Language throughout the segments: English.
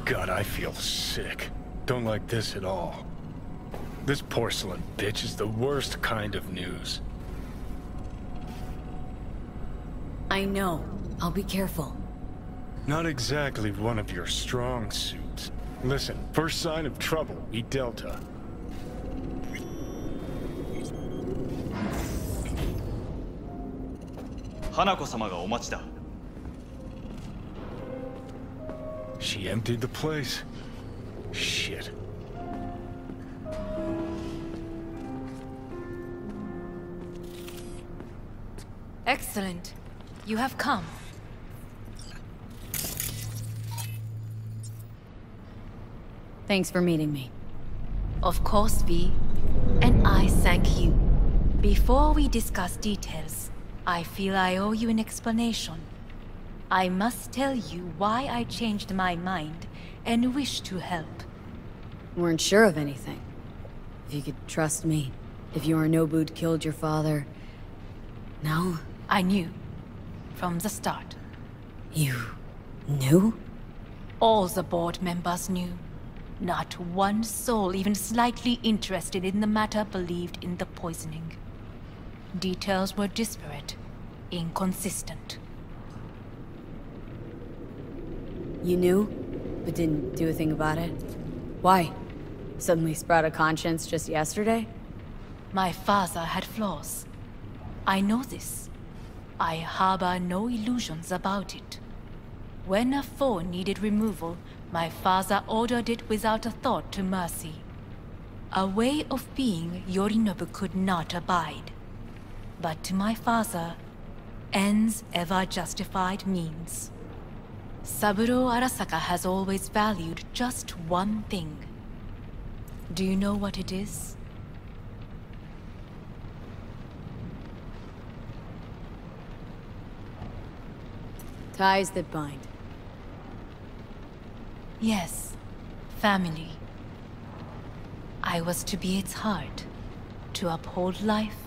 God, I feel sick. Don't like this at all. This porcelain bitch is the worst kind of news. I know. I'll be careful. Not exactly one of your strong suits. Listen, first sign of trouble, we Delta. Hanako-sama ga omachi da. She emptied the place. Shit. Excellent. You have come. Thanks for meeting me. Of course, V. And I thank you. Before we discuss details, I feel I owe you an explanation. I must tell you why I changed my mind and wish to help. Weren't sure of anything. If you could trust me. If Yorinobu'd killed your father... No? I knew. From the start. You... knew? All the board members knew. Not one soul even slightly interested in the matter believed in the poisoning. Details were disparate, inconsistent. You knew, but didn't do a thing about it? Why? Suddenly sprout a conscience just yesterday? My father had flaws. I know this. I harbor no illusions about it. When a foe needed removal, my father ordered it without a thought to mercy. A way of being Yorinobu could not abide. But to my father, ends ever justified means. Saburo Arasaka has always valued just one thing. Do you know what it is? Ties that bind. Yes, family. I was to be its heart, to uphold life,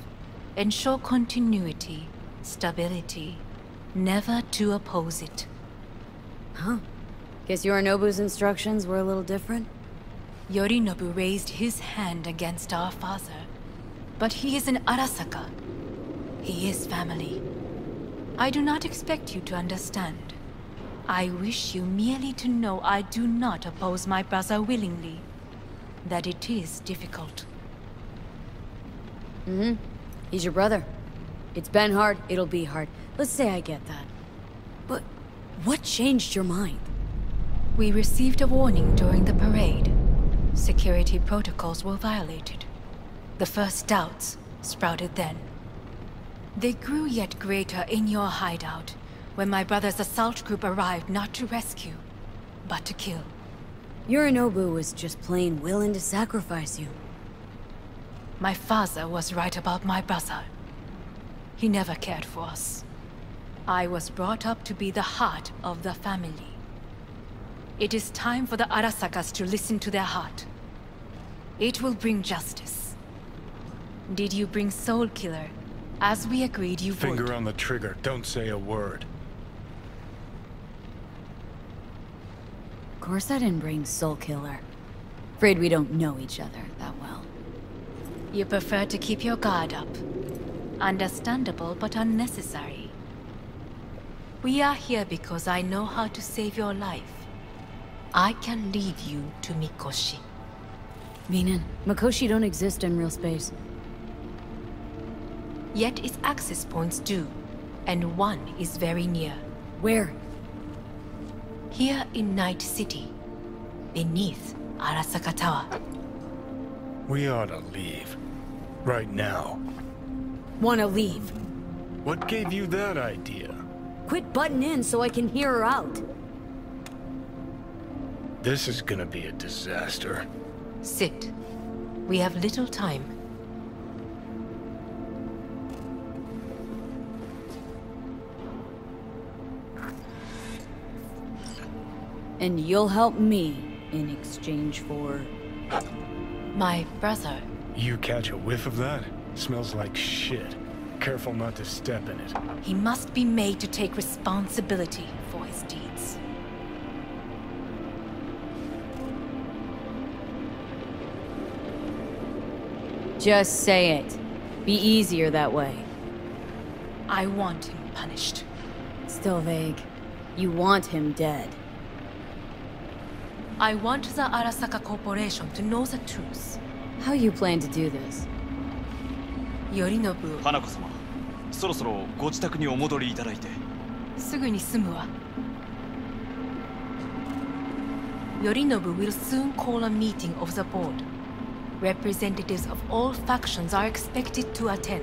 ensure continuity, stability, never to oppose it. Huh. Guess Yorinobu's instructions were a little different? Yorinobu raised his hand against our father, but he is an Arasaka. He is family. I do not expect you to understand. I wish you merely to know I do not oppose my brother willingly. That it is difficult. Mm-hmm. He's your brother. It's been hard, it'll be hard. Let's say I get that. But what changed your mind? We received a warning during the parade. Security protocols were violated. The first doubts sprouted then. They grew yet greater in your hideout, when my brother's assault group arrived not to rescue, but to kill. Yorinobu was just plain willing to sacrifice you. My father was right about my brother. He never cared for us. I was brought up to be the heart of the family. It is time for the Arasakas to listen to their heart. It will bring justice. Did you bring Soul Killer? As we agreed you would. Finger on the trigger, don't say a word. Of course I didn't bring Soul Killer. Afraid we don't know each other that well. You prefer to keep your guard up. Understandable, but unnecessary. We are here because I know how to save your life. I can lead you to Mikoshi. Meaning, Mikoshi don't exist in real space. Yet its access points do, and one is very near. Where? Here in Night City, beneath Arasaka Tower. We ought to leave. Right now. Wanna leave? What gave you that idea? Quit butting in so I can hear her out. This is gonna be a disaster. Sit. We have little time. And you'll help me in exchange for... My brother. You catch a whiff of that? Smells like shit. Careful not to step in it. He must be made to take responsibility for his deeds. Just say it. Be easier that way. I want him punished. Still vague. You want him dead. I want the Arasaka Corporation to know the truth. How you plan to do this? Yorinobu. 花子様、そろそろご自宅にお戻りいただいて。すぐに済むわ。Yorinobu will soon call a meeting of the board. Representatives of all factions are expected to attend.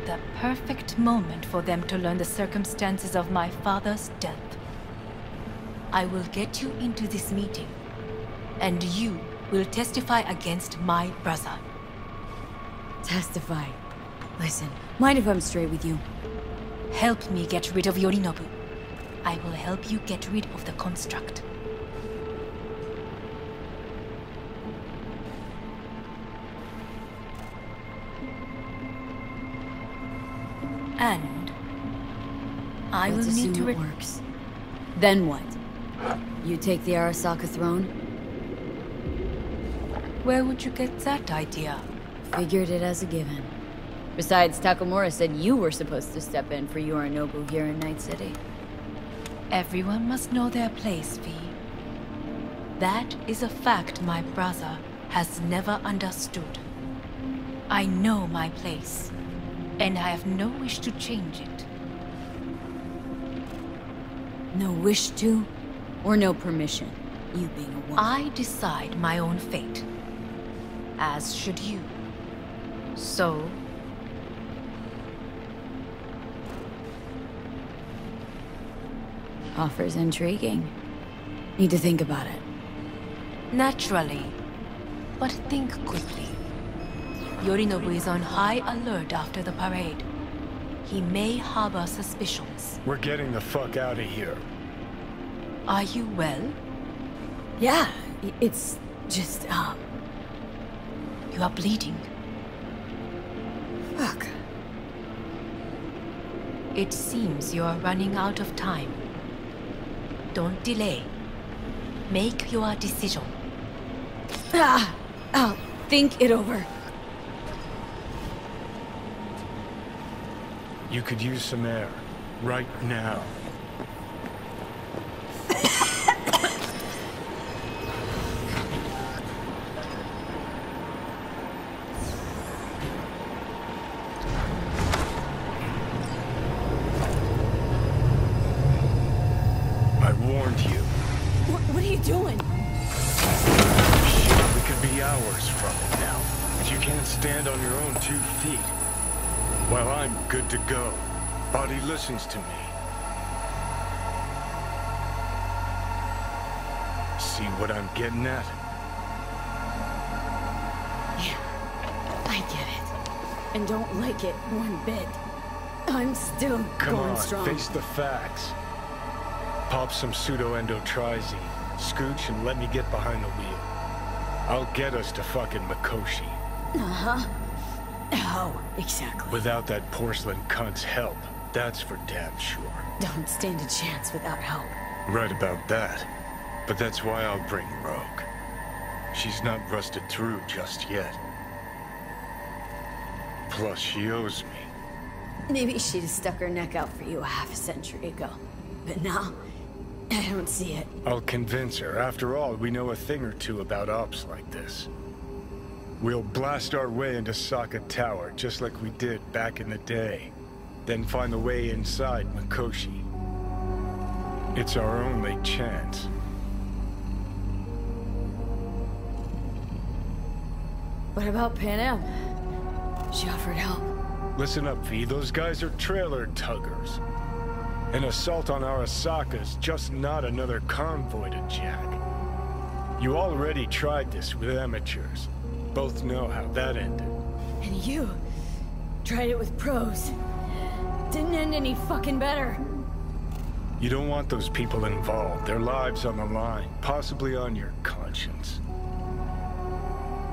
The perfect moment for them to learn the circumstances of my father's death. I will get you into this meeting, and you will testify against my brother. Testify. Listen, mind if I'm straight with you? Help me get rid of Yorinobu. I will help you get rid of the construct. And I will need to it works. Then what? You take the Arasaka throne? Where would you get that idea? Figured it as a given. Besides, Takamura said you were supposed to step in for Yorinobu here in Night City. Everyone must know their place, V. That is a fact my brother has never understood. I know my place, and I have no wish to change it. No wish to? Or no permission, you being a woman? I decide my own fate. As should you. So... Offer's intriguing. Need to think about it. Naturally. But think quickly. Yorinobu is on high alert after the parade. He may harbor suspicions. We're getting the fuck out of here. Are you well? Yeah, it's just, You are bleeding. Fuck. It seems you are running out of time. Don't delay. Make your decision. I'll think it over. You could use some air. Right now. I warned you. What are you doing? We could be hours from it now. But you can't stand on your own 2 feet. Well, I'm good to go. Body listens to me. See what I'm getting at? Yeah, I get it. And don't like it one bit. I'm still Come going on, strong. face the facts. Pop some pseudo-endotrizine, scooch, and let me get behind the wheel. I'll get us to fucking Mikoshi. Uh-huh. How exactly? Without that porcelain cunt's help, that's for damn sure. Don't stand a chance without help. Right about that. But that's why I'll bring Rogue. She's not rusted through just yet. Plus, she owes me. Maybe she'd have stuck her neck out for you a half a century ago. But now, I don't see it. I'll convince her. After all, we know a thing or two about ops like this. We'll blast our way into Sokka Tower, just like we did back in the day. Then find the way inside Mikoshi. It's our only chance. What about Panam? She offered help. Listen up, V. Those guys are trailer tuggers. An assault on Arasaka's just not another convoy to jack. You already tried this with amateurs. Both know how that ended. And you tried it with pros. Didn't end any fucking better. You don't want those people involved. Their lives on the line, possibly on your conscience.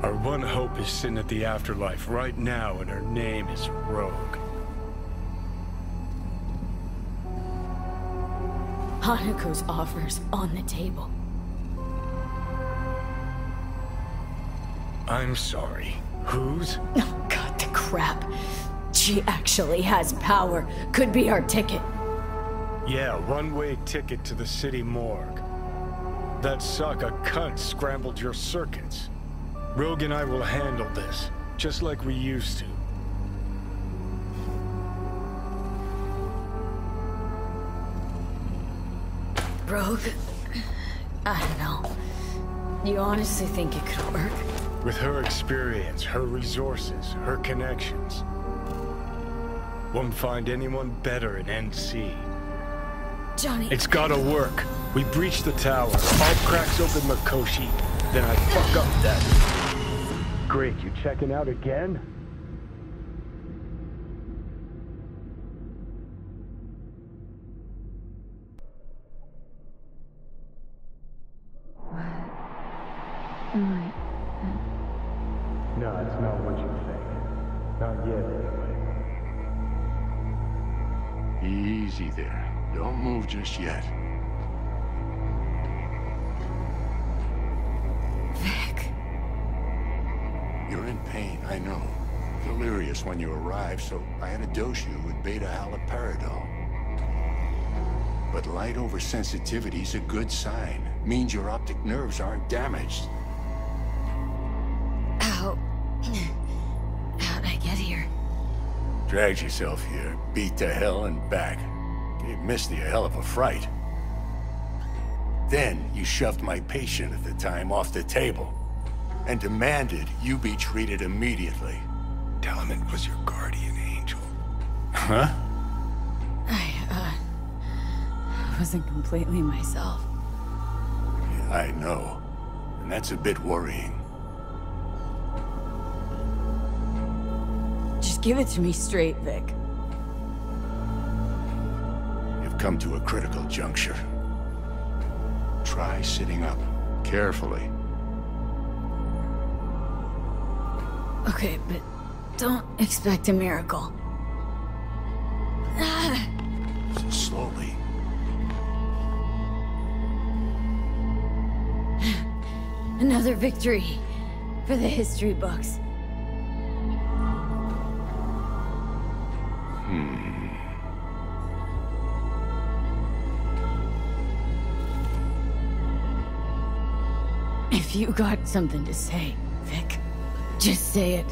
Our one hope is sitting at the afterlife right now, and her name is Rogue. Hanako's offer's on the table. I'm sorry. Whose? Oh, God, the crap. She actually has power. Could be our ticket. Yeah, one-way ticket to the city morgue. That sucker cunt scrambled your circuits. Rogue and I will handle this, just like we used to. Rogue? I don't know. You honestly think it could work? With her experience, her resources, her connections. Won't find anyone better in NC. Johnny... It's gotta work. We breach the tower, all cracks open Makoshi, then I fuck up that. Great, you checking out again? No, it's not what you think. Not yet, anyway. Easy there. Don't move just yet. Vic. You're in pain, I know. Delirious when you arrived, so I had to dose you with beta-haloperidol. But light oversensitivity's a good sign. Means your optic nerves aren't damaged. How... How'd I get here? Dragged yourself here, beat to hell and back. Gave Misty a hell of a fright. Then you shoved my patient at the time off the table and demanded you be treated immediately. Tell him it was your guardian angel. Huh? I wasn't completely myself. Yeah, I know. And that's a bit worrying. Just give it to me straight, Vic. You've come to a critical juncture. Try sitting up, carefully. Okay, but don't expect a miracle. Slowly. Another victory for the history books. If you got something to say, Vic, just say it.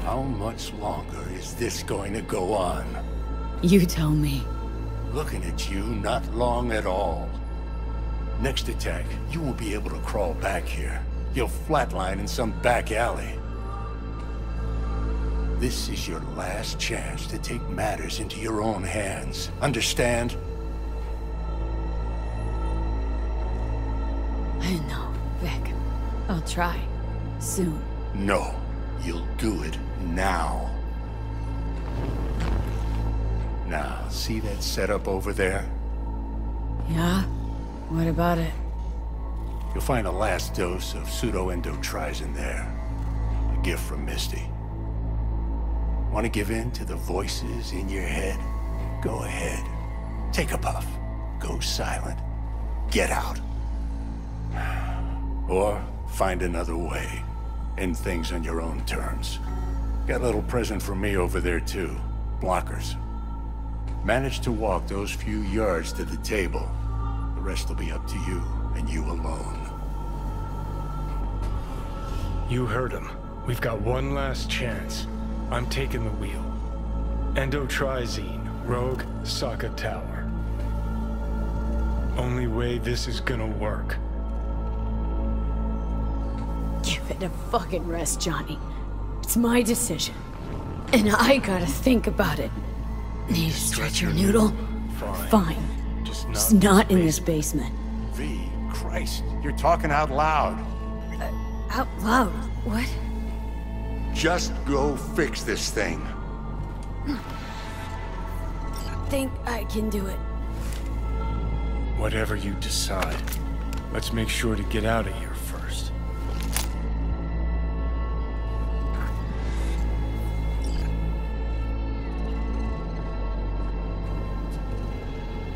How much longer is this going to go on? You tell me. Looking at you, not long at all. Next attack, you won't be able to crawl back here. You'll flatline in some back alley. This is your last chance to take matters into your own hands. Understand? I know, Vic. I'll try. Soon. No, you'll do it now. Now, see that setup over there? Yeah? What about it? You'll find a last dose of pseudo-endotrizin there. A gift from Misty. Want to give in to the voices in your head? Go ahead. Take a puff. Go silent. Get out. Or find another way. End things on your own terms. Got a little present from me over there too. Blockers. Manage to walk those few yards to the table. The rest will be up to you, and you alone. You heard him. We've got one last chance. I'm taking the wheel. Endotrizine, Rogue, Sokka Tower. Only way this is gonna work. Give it a fucking rest, Johnny. It's my decision. And I gotta think about it. Need to stretch your noodle? Fine. Just not in this basement. V, Christ, you're talking out loud. Out loud? What? Just go fix this thing. Think I can do it. Whatever you decide. Let's make sure to get out of here first.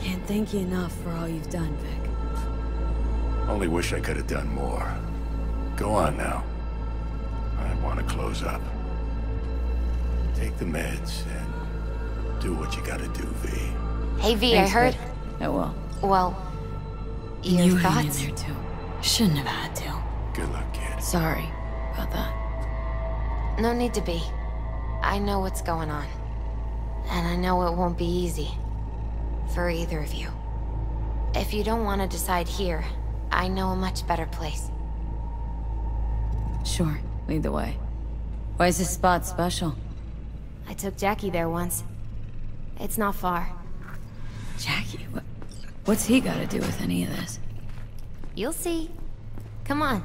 Can't thank you enough for all you've done, Vic. Only wish I could have done more. Go on now. I want to close up. Take the meds and do what you gotta do, V. Hey, V, Thanks, I heard... Kid. I will. Well, your You thoughts? hang in there too. Shouldn't have had to. Good luck, kid. Sorry about that. No need to be. I know what's going on. And I know it won't be easy. For either of you. If you don't want to decide here, I know a much better place. Sure, lead the way. Why is this spot special? I took Jackie there once. It's not far. Jackie, what's he got to do with any of this? You'll see. Come on.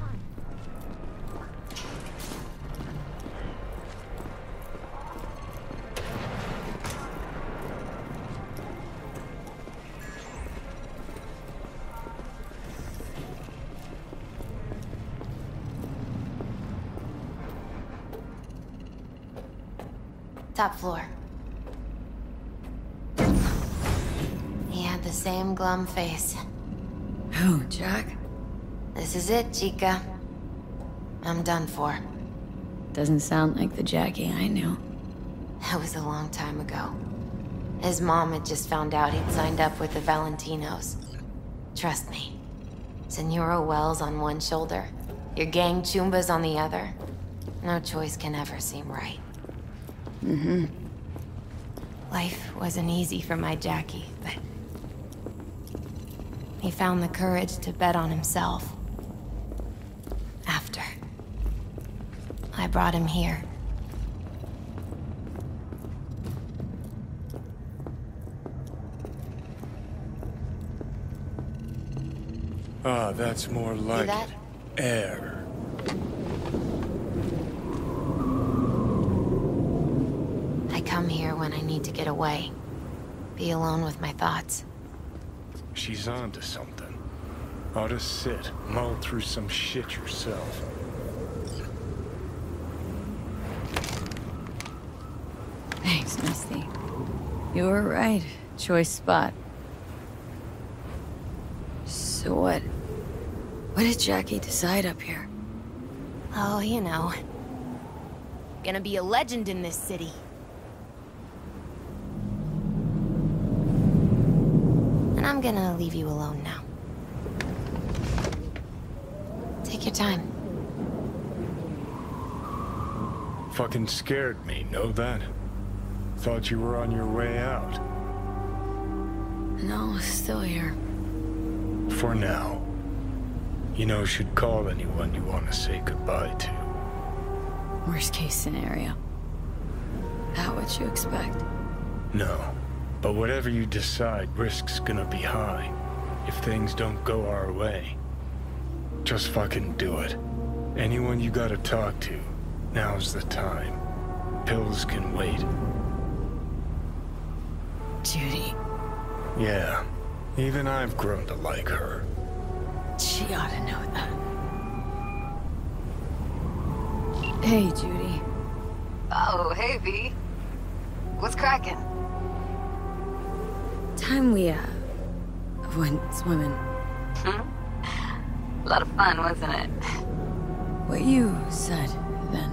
Top floor. He had the same glum face. Who, Jack? This is it, Chica. I'm done for. Doesn't sound like the Jackie I knew. That was a long time ago. His mom had just found out he'd signed up with the Valentinos. Trust me. Senora Wells on one shoulder, your gang Chumbas on the other. No choice can ever seem right. Mm-hmm. Life wasn't easy for my Jackie, but... he found the courage to bet on himself. After. I brought him here. Ah, that's more like that? it. Air. I come here when I need to get away. Be alone with my thoughts. She's onto something. Ought to sit, mull through some shit yourself. Thanks, Misty. You were right. Choice spot. So what did Jackie decide up here? Oh, you know. Gonna be a legend in this city. And I'm gonna leave you alone now. Take your time. Fucking scared me, know that? Thought you were on your way out. No, still here. For now. You know, should call anyone you want to say goodbye to. Worst case scenario. That what you expect? No. But whatever you decide, risk's gonna be high. If things don't go our way. Just fucking do it. Anyone you gotta talk to, now's the time. Pills can wait. Judy. Yeah. Even I've grown to like her. She ought to know that. Hey, Judy. Oh, hey, V. What's cracking? Time we, went swimming. A lot of fun, wasn't it? What you said, then.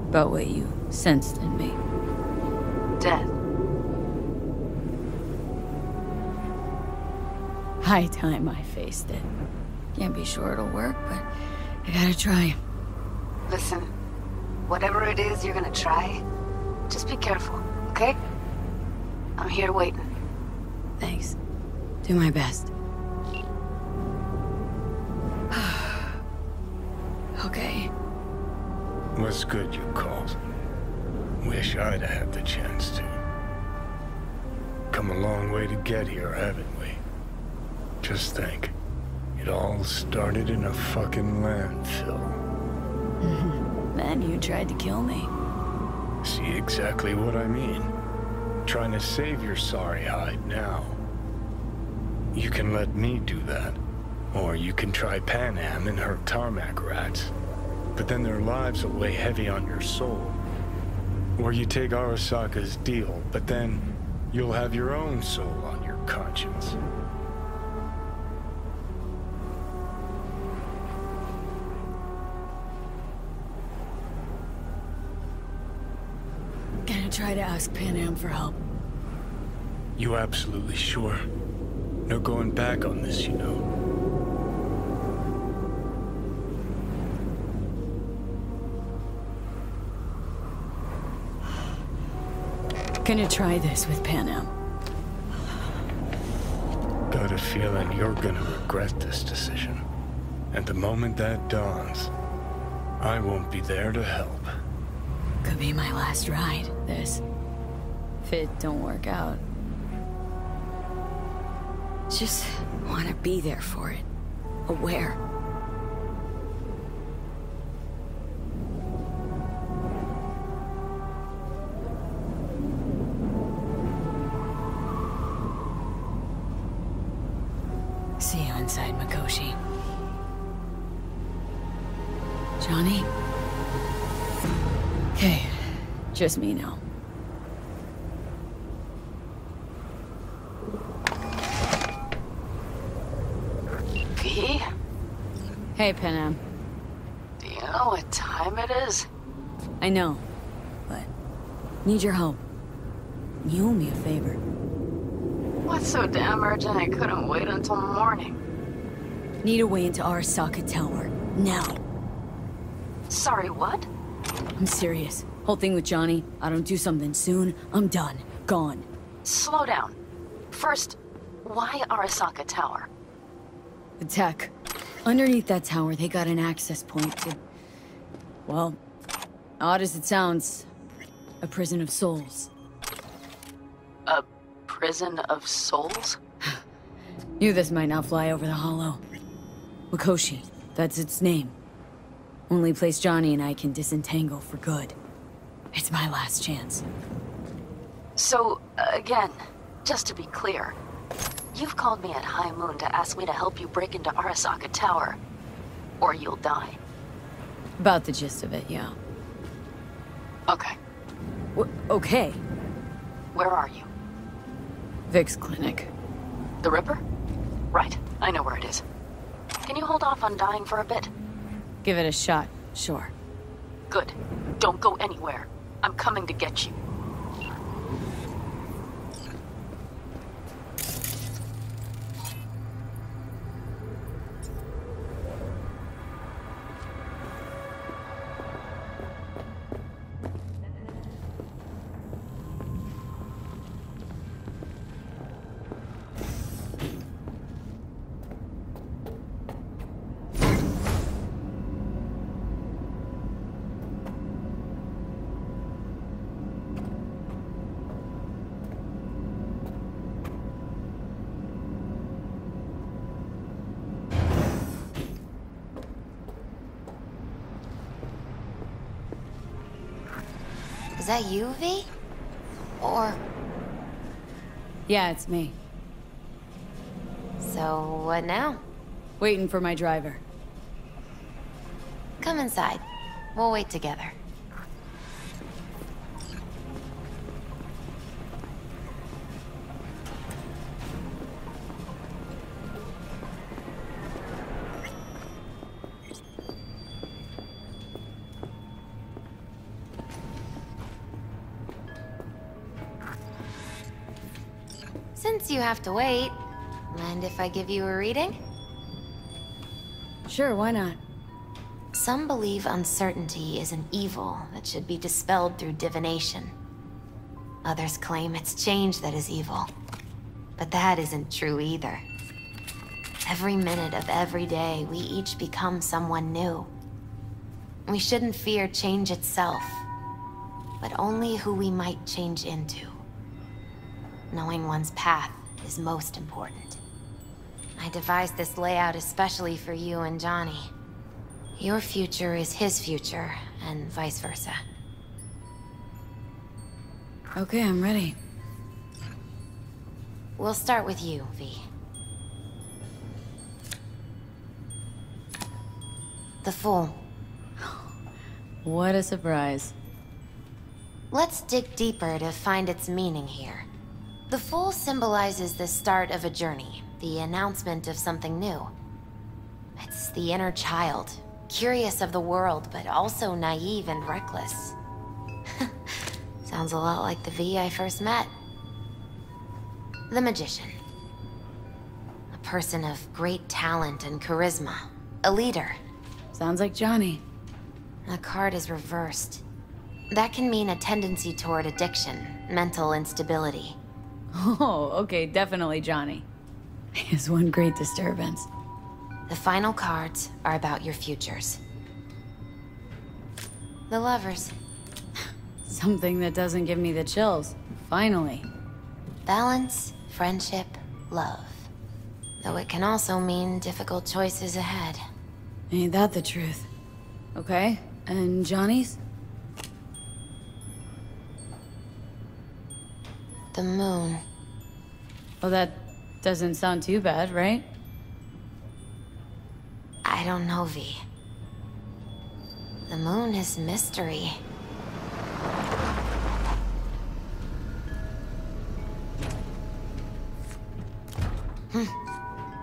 About what you sensed in me. Death. High time I faced it. Can't be sure it'll work, but I gotta try. Listen, whatever it is you're gonna try, just be careful, okay? I'm here waiting. Thanks. Do my best. Okay. Was good you called. Wish I'd had the chance to. Come a long way to get here, haven't we? Just think. It all started in a fucking landfill. Then you tried to kill me. See exactly what I mean? Trying to save your sorry hide now. You can let me do that. Or you can try Panam and her tarmac rats. But then their lives will weigh heavy on your soul. Or you take Arasaka's deal, but then you'll have your own soul on your conscience. gonna try to ask Pan Am for help. You absolutely sure? No going back on this, you know. Gonna try this with Pan Am. Got a feeling you're gonna regret this decision. And the moment that dawns, I won't be there to help. Could be my last ride, this. If it don't work out. Just want to be there for it. Aware. See you inside, Mikoshi. Johnny? Okay, just me now. V? Hey, Pan Am. Do you know what time it is? I know, but need your help. You owe me a favor. What's so damn urgent I couldn't wait until morning? Need a way into Arasaka Tower, now. Sorry, what? I'm serious. Whole thing with Johnny, I don't do something soon, I'm done. Gone. Slow down. First, why Arasaka Tower? The tech. Underneath that tower, they got an access point to... Well, odd as it sounds, a prison of souls. A prison of souls? Knew this might not fly over the hollow. Mikoshi, that's its name. Only place Johnny and I can disentangle for good. It's my last chance. So, again, just to be clear, you've called me at high moon to ask me to help you break into Arasaka Tower, or you'll die. About the gist of it, yeah. Okay. Okay. Where are you? Vic's clinic. The Ripper? Right, I know where it is. Can you hold off on dying for a bit? Give it a shot, sure. Good. Don't go anywhere. I'm coming to get you. Is that you, V? Or... Yeah, it's me. So, what now? Waiting for my driver. Come inside. We'll wait together. Since you have to wait, mind if I give you a reading? Sure, why not? Some believe uncertainty is an evil that should be dispelled through divination. Others claim it's change that is evil. But that isn't true either. Every minute of every day, we each become someone new. We shouldn't fear change itself, but only who we might change into. Knowing one's path is most important. I devised this layout especially for you and Johnny. Your future is his future, and vice versa. Okay, I'm ready. We'll start with you, V. The Fool. What a surprise. Let's dig deeper to find its meaning here. The Fool symbolizes the start of a journey, the announcement of something new. It's the inner child, curious of the world, but also naive and reckless. Sounds a lot like the V I first met. The magician. A person of great talent and charisma. A leader. Sounds like Johnny. The card is reversed. That can mean a tendency toward addiction, mental instability. Oh, okay, definitely Johnny. He's one great disturbance. The final cards are about your futures. The lovers. Something that doesn't give me the chills. Finally. Balance, friendship, love. Though it can also mean difficult choices ahead. Ain't that the truth? Okay, and Johnny's? The moon. Well, that doesn't sound too bad, right? I don't know, V. The moon is mystery.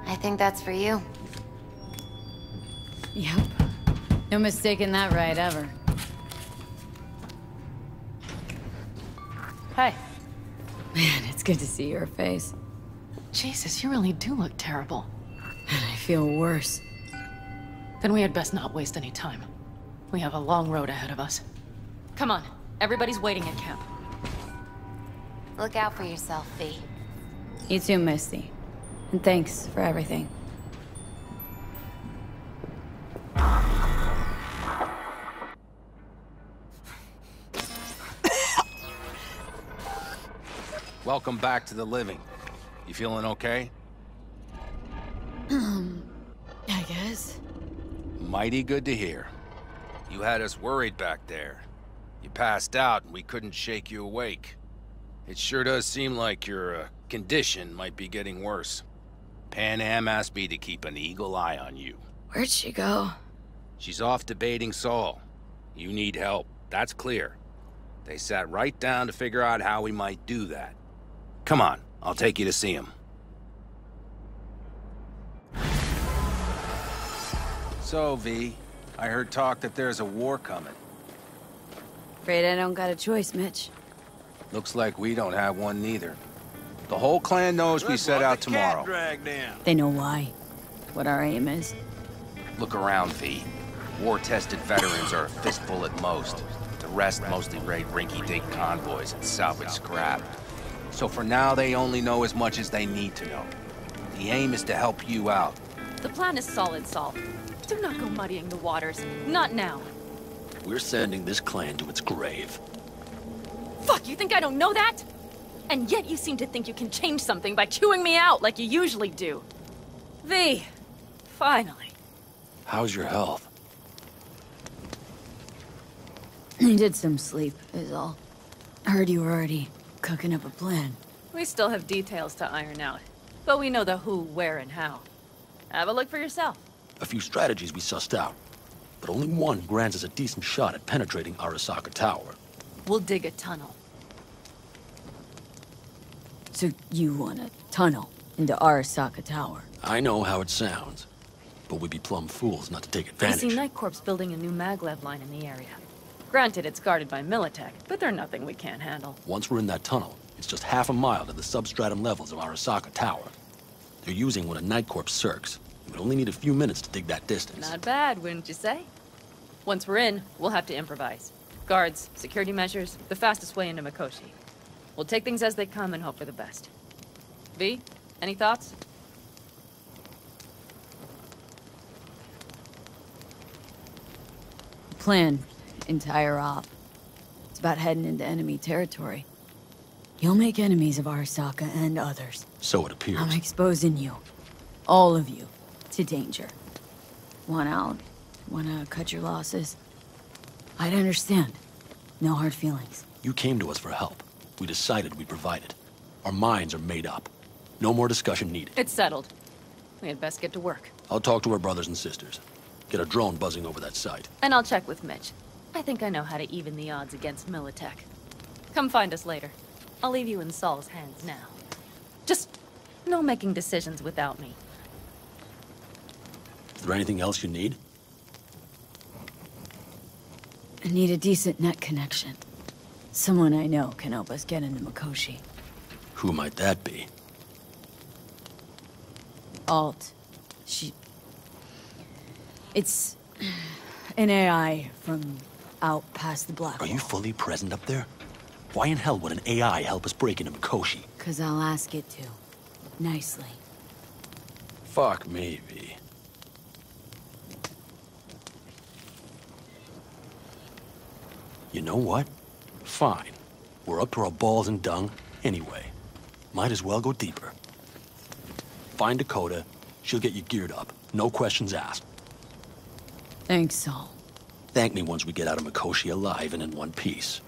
I think that's for you. Yep. No mistaking that right, ever. Hi. Man, it's good to see your face. Jesus, you really do look terrible. And I feel worse. Then we had best not waste any time. We have a long road ahead of us. Come on, everybody's waiting at camp. Look out for yourself, V. You too, Misty. And thanks for everything. Welcome back to the living. You feeling okay? I guess. Mighty good to hear. You had us worried back there. You passed out and we couldn't shake you awake. It sure does seem like your condition might be getting worse. Pan Am asked me to keep an eagle eye on you. Where'd she go? She's off debating Saul. You need help, that's clear. They sat right down to figure out how we might do that. Come on, I'll take you to see him. So, V, I heard talk that there's a war coming. Afraid I don't got a choice, Mitch. Looks like we don't have one neither. The whole clan knows we set out tomorrow. They know why. What our aim is. Look around, V. War-tested veterans are a fistful at most. The rest mostly raid rinky-dink convoys and salvage scrap. So for now, they only know as much as they need to know. The aim is to help you out. The plan is solid, Saul. Do not go muddying the waters. Not now. We're sending this clan to its grave. Fuck, you think I don't know that? And yet you seem to think you can change something by chewing me out like you usually do. V, finally. How's your health? Needed some sleep, is all. Heard you were already cooking up a plan. We still have details to iron out, but we know the who, where, and how. Have a look for yourself. A few strategies we sussed out, but only one grants us a decent shot at penetrating Arasaka Tower. We'll dig a tunnel. So you want a tunnel into Arasaka Tower? I know how it sounds, but we'd be plumb fools not to take I advantage. see Night Corps building a new maglev line in the area. Granted, it's guarded by Militech, but they're nothing we can't handle. Once we're in that tunnel, it's just half a mile to the substratum levels of Arasaka Tower. They're using one of Night Corps' circs. We'd only need a few minutes to dig that distance. Not bad, wouldn't you say? Once we're in, we'll have to improvise. Guards, security measures, the fastest way into Mikoshi. We'll take things as they come and hope for the best. V, any thoughts? Plan. Entire op. It's about heading into enemy territory. You'll make enemies of Arasaka and others. So it appears. I'm exposing you. All of you. To danger. Want out? Wanna cut your losses? I'd understand. No hard feelings. You came to us for help. We decided we'd provide it. Our minds are made up. No more discussion needed. It's settled. We had best get to work. I'll talk to our brothers and sisters. Get a drone buzzing over that site. And I'll check with Mitch. I think I know how to even the odds against Militech. Come find us later. I'll leave you in Saul's hands now. Just no making decisions without me. Is there anything else you need? I need a decent net connection. Someone I know can help us get into Mikoshi. Who might that be? Alt. It's an AI from out past the black Are wall. you fully present up there? Why in hell would an AI help us break into Mikoshi? 'Cause I'll ask it to. Nicely. Fuck me, V. You know what? Fine. We're up to our balls in dung anyway. Might as well go deeper. Find Dakota. She'll get you geared up. No questions asked. Thanks, Saul. Thank me once we get out of Mikoshi alive and in one piece.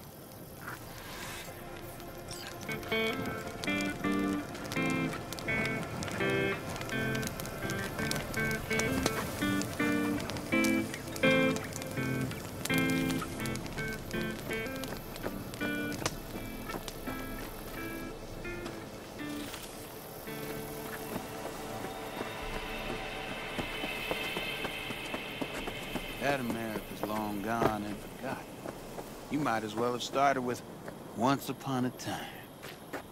That America's long gone and forgotten. You might as well have started with Once Upon a Time.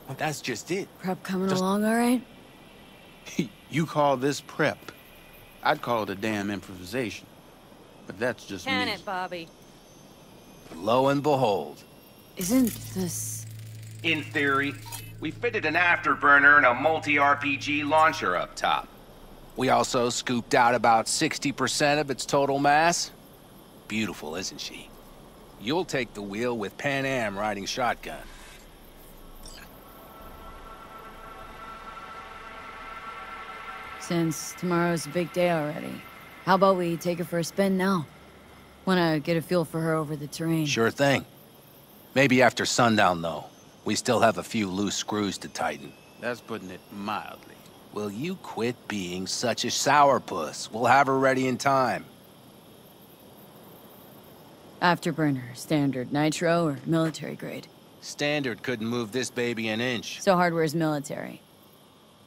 Well, that's just it. Prep coming along all right? You call this prep. I'd call it a damn improvisation. But that's just me. Can it, Bobby? Lo and behold. Isn't this... In theory, we fitted an afterburner and a multi-RPG launcher up top. We also scooped out about 60% of its total mass. Beautiful, isn't she? You'll take the wheel with Pan Am riding shotgun. Since tomorrow's a big day already, how about we take her for a spin now? Wanna get a feel for her over the terrain. Sure thing. Maybe after sundown, though. We still have a few loose screws to tighten. That's putting it mildly. Will you quit being such a sourpuss? We'll have her ready in time. Afterburner, standard, nitro, or military grade? Standard couldn't move this baby an inch. So hardware's military.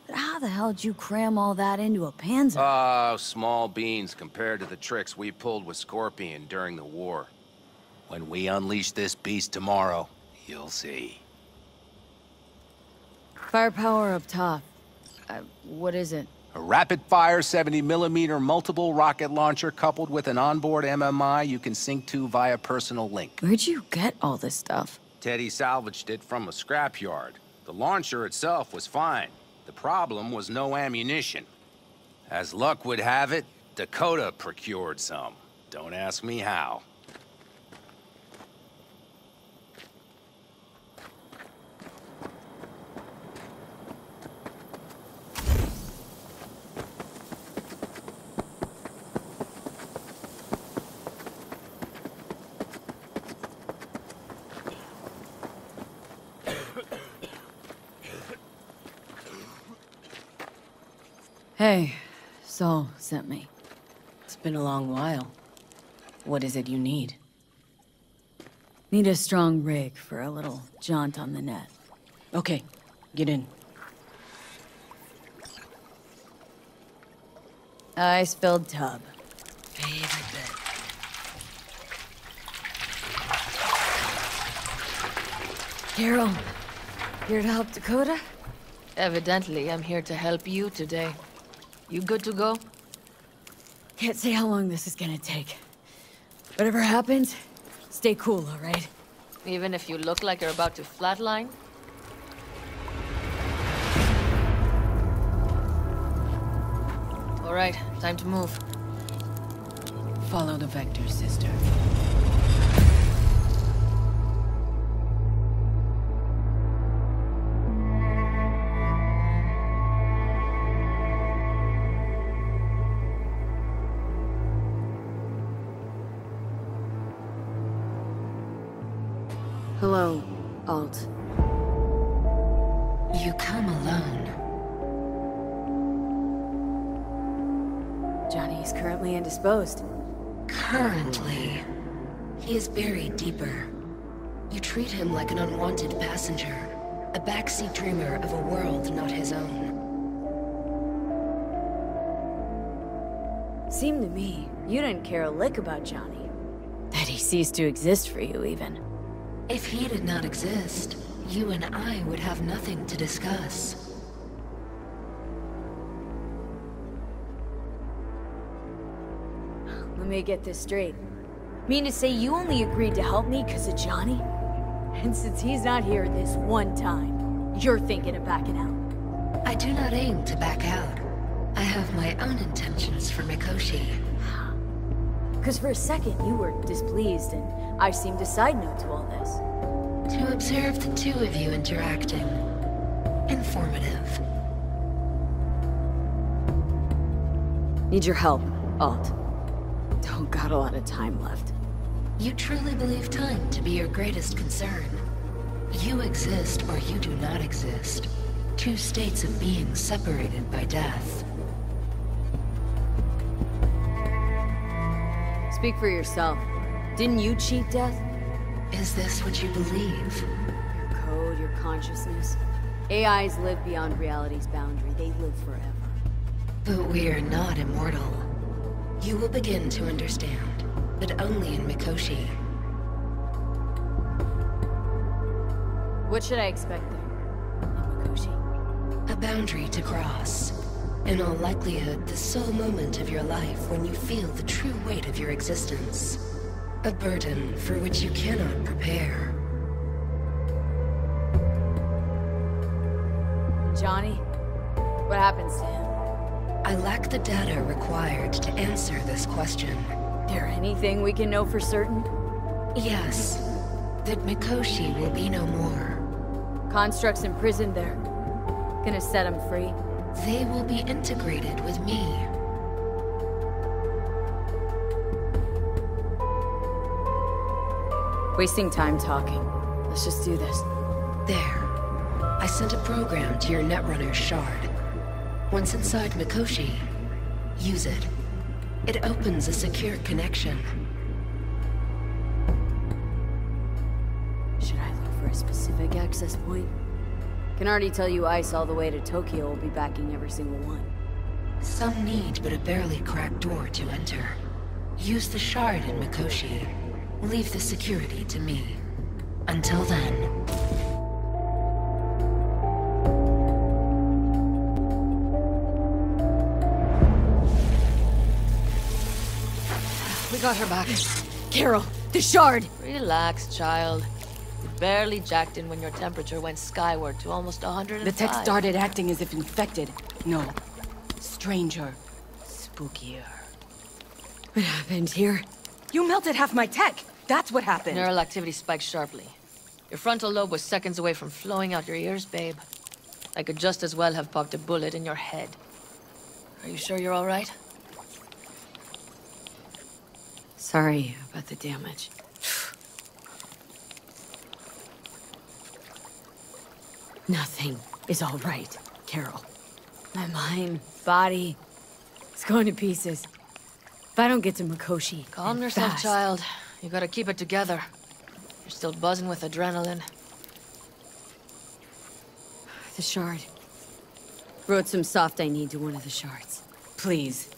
But how the hell did you cram all that into a Panzer? Oh, small beans compared to the tricks we pulled with Scorpion during the war. When we unleash this beast tomorrow, you'll see. Firepower up top. What is it? A rapid-fire 70mm multiple rocket launcher coupled with an onboard MMI you can sync to via personal link. Where'd you get all this stuff? Teddy salvaged it from a scrapyard. The launcher itself was fine. The problem was no ammunition. As luck would have it, Dakota procured some. Don't ask me how. Hey, Saul sent me. It's been a long while. What is it you need? Need a strong rig for a little jaunt on the net. Okay, get in. Ice-filled tub. Favorite bed. Carol, here to help Dakota? Evidently, I'm here to help you today. You good to go? Can't say how long this is gonna take. Whatever happens, stay cool, all right? Even if you look like you're about to flatline? All right, time to move. Follow the vector, sister. Hello, Alt. You come alone. Johnny is currently indisposed. Currently. He is buried deeper. You treat him like an unwanted passenger. A backseat dreamer of a world not his own. Seemed to me, you didn't care a lick about Johnny. That he ceased to exist for you, even. If he did not exist, you and I would have nothing to discuss. Let me get this straight. Mean to say you only agreed to help me because of Johnny? And since he's not here this one time, you're thinking of backing out? I do not aim to back out. I have my own intentions for Mikoshi. Because for a second you were displeased, and I seemed a side note to all this. To observe the two of you interacting. Informative. Need your help, Alt. Don't got a lot of time left. You truly believe time to be your greatest concern. You exist or you do not exist. Two states of being separated by death. Speak for yourself. Didn't you cheat death? Is this what you believe? Your code, your consciousness. AIs live beyond reality's boundary. They live forever. But we are not immortal. You will begin to understand, but only in Mikoshi. What should I expect there, in Mikoshi? A boundary to cross. In all likelihood, the sole moment of your life when you feel the true weight of your existence. A burden for which you cannot prepare. Johnny? What happens to him? I lack the data required to answer this question. There anything we can know for certain? Yes. That Mikoshi will be no more. Constructs imprisoned there. Gonna set him free? They will be integrated with me. Wasting time talking. Let's just do this. There. I sent a program to your Netrunner's shard. Once inside Mikoshi, use it. It opens a secure connection. Should I look for a specific access point? Can already tell you Ice all the way to Tokyo will be backing every single one. Some need but a barely cracked door to enter. Use the shard in Mikoshi. Leave the security to me. Until then... We got her back. Carol, the shard! Relax, child. You barely jacked in when your temperature went skyward to almost 105. The tech started acting as if infected. No. Stranger. Spookier. What happened here? You melted half my tech! That's what happened! Neural activity spiked sharply. Your frontal lobe was seconds away from flowing out your ears, babe. I could just as well have popped a bullet in your head. Are you sure you're all right? Sorry about the damage. Nothing is all right, Carol. My mind, body, it's going to pieces. If I don't get to Mikoshi, calm yourself, child. You gotta keep it together. You're still buzzing with adrenaline. The shard. Wrote some soft I need to one of the shards. Please.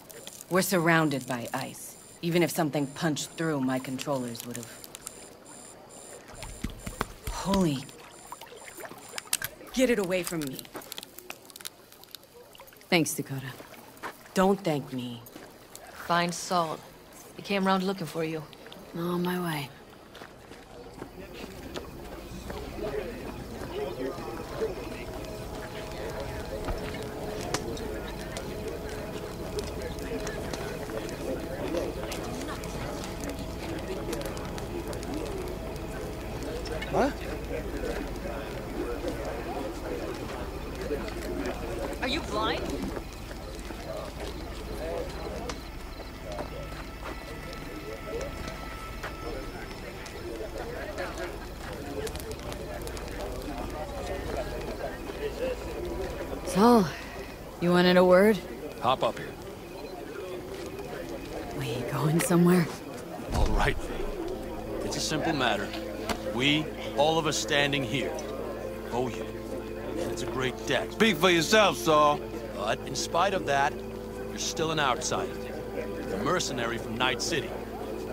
We're surrounded by ice. Even if something punched through, my controllers would have... Holy... Get it away from me. Thanks, Dakota. Don't thank me. Find Saul. He came round looking for you. On my way. What? Are you blind? So, you wanted a word? Hop up here. We going somewhere? All right, V. It's a simple matter. We, all of us standing here, owe you. And it's a great debt. Speak for yourself, Saul. But in spite of that, you're still an outsider. A mercenary from Night City.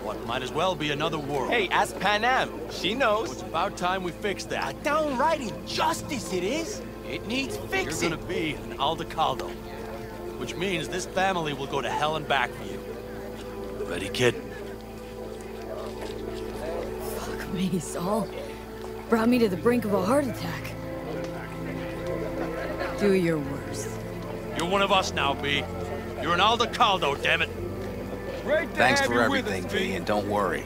What might as well be another world. Hey, ask Panam. She knows. It's about time we fix that. Downright injustice it is. It needs fixing. You're gonna be an Aldecaldo, which means this family will go to hell and back for you. Ready, kid? Fuck me, Saul. Brought me to the brink of a heart attack. Do your worst. You're one of us now, B. You're an Aldecaldo, damn it. Thanks for everything, V, and don't worry.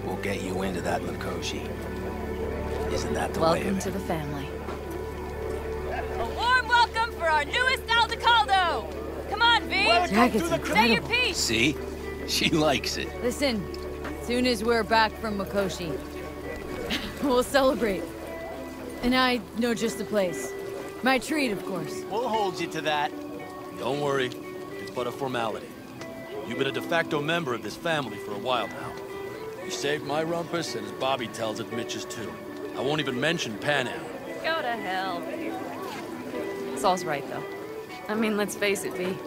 We'll get you into that Mikoshi. Isn't that the way of it? Welcome to the family. A warm welcome for our newest Aldecaldo! Come on, V! Jacket's Say your incredible. piece! See? She likes it. Listen, as soon as we're back from Mikoshi, we'll celebrate. And I know just the place. My treat, of course. We'll hold you to that. Don't worry. It's but a formality. You've been a de facto member of this family for a while now. You saved my rumpus, and as Bobby tells it, Mitch's too. I won't even mention Panam. Go to hell. Saul's right, though. I mean, let's face it, V.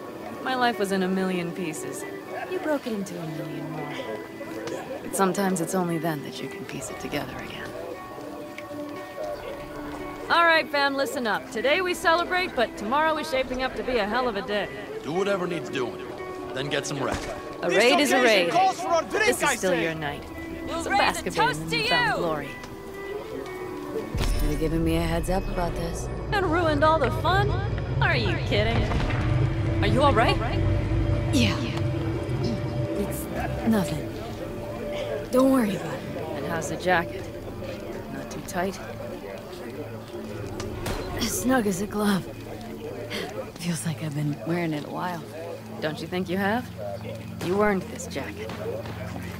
My life was in a million pieces. You broke it into a million more. But sometimes it's only then that you can piece it together again. All right, fam, listen up. Today we celebrate, but tomorrow is shaping up to be a hell of a day. Do whatever needs doing. Then get some rest. A raid is a raid. This This is still your night. So bask a bit in the newfound glory. Could have given me a heads up about this. And ruined all the fun? Are you kidding? Are you all right? Yeah. It's nothing. Don't worry about it. And how's the jacket? Not too tight? As snug as a glove. Feels like I've been wearing it a while. Don't you think you have? You earned this jacket.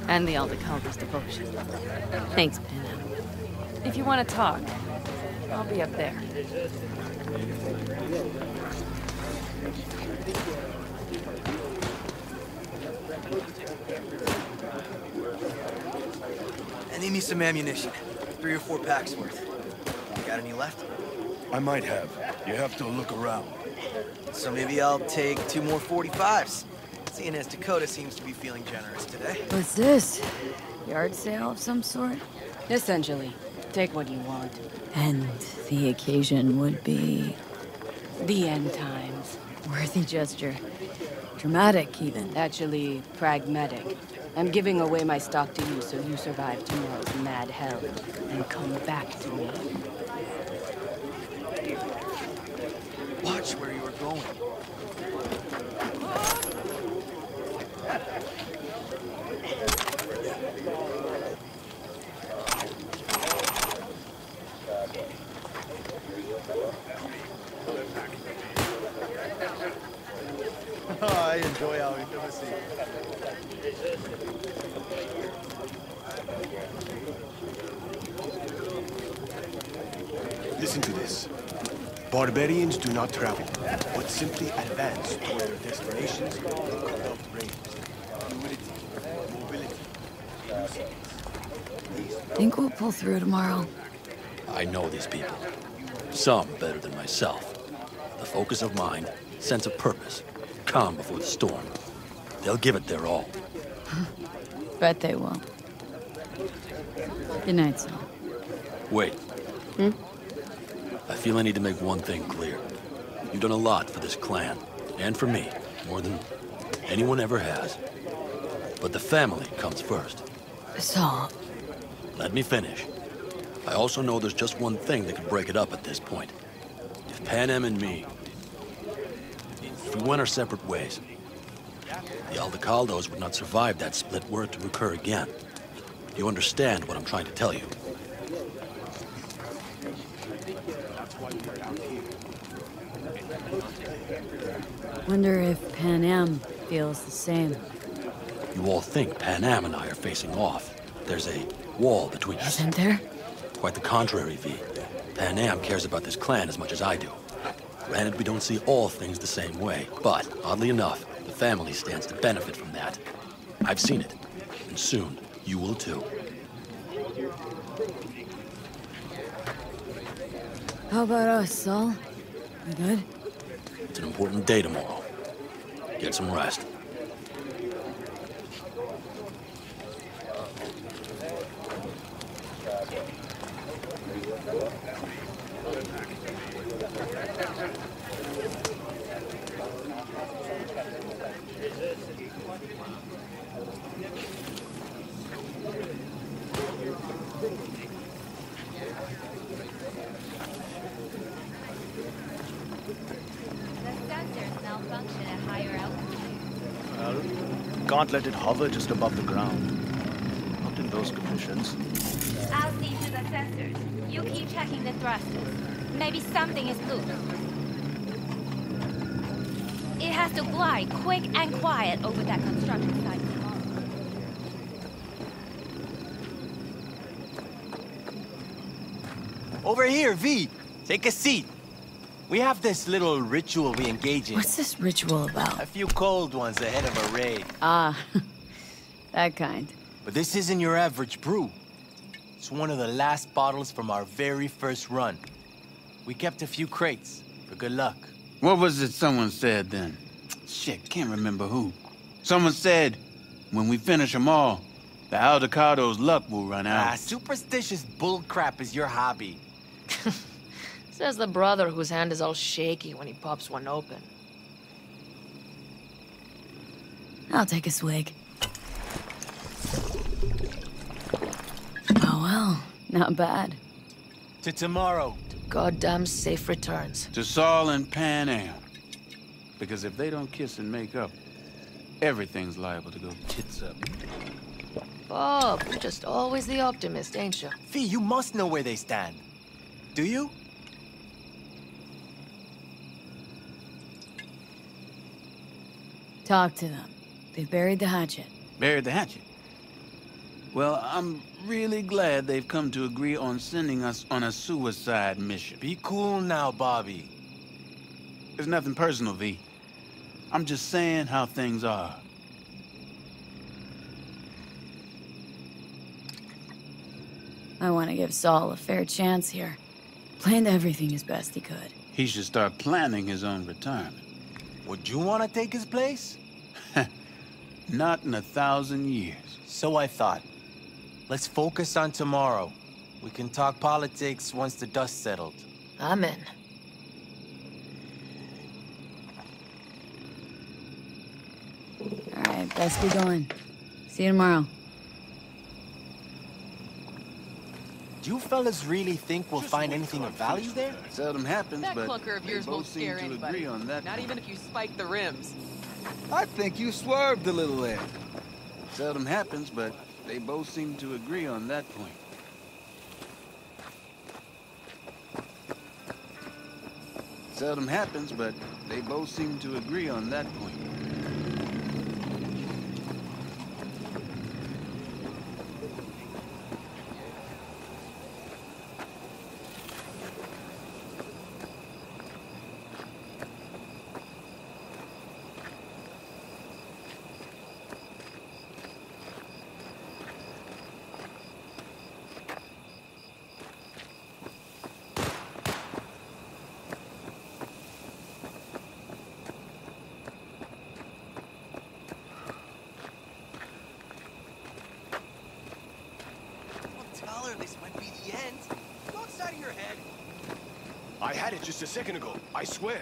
And the Aldecaldo's devotion. Thanks, Panam. If you want to talk, I'll be up there. I need me some ammunition. 3 or 4 packs worth. Got any left? I might have. You have to look around. So maybe I'll take 2 more 45s. Seeing as Dakota seems to be feeling generous today. What's this? Yard sale of some sort? Essentially. Take what you want. And the occasion would be... The end times. worthy gesture. Dramatic, even. Actually, pragmatic. I'm giving away my stock to you so you survive tomorrow's mad hell and come back to me. Watch where you are going. I enjoy our intimacy. Listen to this. Barbarians do not travel, but simply advance toward their destinations in corrupt raids. Fluidity, mobility, Think we'll pull through tomorrow? I know these people. Some better than myself. The focus of mind, sense of purpose, calm before the storm. They'll give it their all. Bet they will. Good night, Saul. Wait. I feel I need to make one thing clear. You've done a lot for this clan, and for me, more than anyone ever has. But the family comes first. Saul. Let me finish. I also know there's just one thing that could break it up at this point. If Panam and me... if we went our separate ways, the Aldecaldos would not survive that split were it to occur again. You understand what I'm trying to tell you? Wonder if Panam feels the same. You all think Panam and I are facing off. There's a wall between us. Isn't there? Quite the contrary, V. Panam cares about this clan as much as I do. Granted, we don't see all things the same way, but, oddly enough, the family stands to benefit from that. I've seen it, and soon, you will too. How about us, Saul? We good? It's an important day tomorrow. Get some rest. can't let it hover just above the ground. Not in those conditions. I'll see to the sensors. You keep checking the thrusters. Maybe something is loose. It has to glide quick and quiet over that construction site tomorrow. Over here, V. Take a seat. We have this little ritual we engage in. What's this ritual about? A few cold ones ahead of a raid. Ah, that kind. But this isn't your average brew. It's one of the last bottles from our very first run. We kept a few crates for good luck. What was it someone said then? Shit, can't remember who. Someone said, when we finish them all, the Aldecado's luck will run out. Superstitious bullcrap is your hobby. Says the brother whose hand is all shaky when he pops one open. I'll take a swig. Oh well, not bad. To tomorrow. Goddamn safe returns. To Saul and Pan Am. Because if they don't kiss and make up, everything's liable to go tits up. Bob, you're just always the optimist, ain't you? Fee, you must know where they stand. Do you? Talk to them. They've buried the hatchet. Buried the hatchet? Well, I'm really glad they've come to agree on sending us on a suicide mission. Be cool now, Bobby. There's nothing personal, V. I'm just saying how things are. I want to give Saul a fair chance here. Planned everything as best he could. He should start planning his own retirement. Would you want to take his place? Not in 1,000 years. So I thought. Let's focus on tomorrow. We can talk politics once the dust settled. I'm in. All right, best be going. See you tomorrow. Do you fellas really think we'll find anything of value there? Seldom happens, That but clunker of they yours both won't seem scare to anybody. agree on that. Not even if you spike the rims. I think you swerved a little there. Seldom happens, but they both seem to agree on that point. Seldom happens, but they both seem to agree on that point. This might be the end. Go outside of your head. I had it just a second ago, I swear.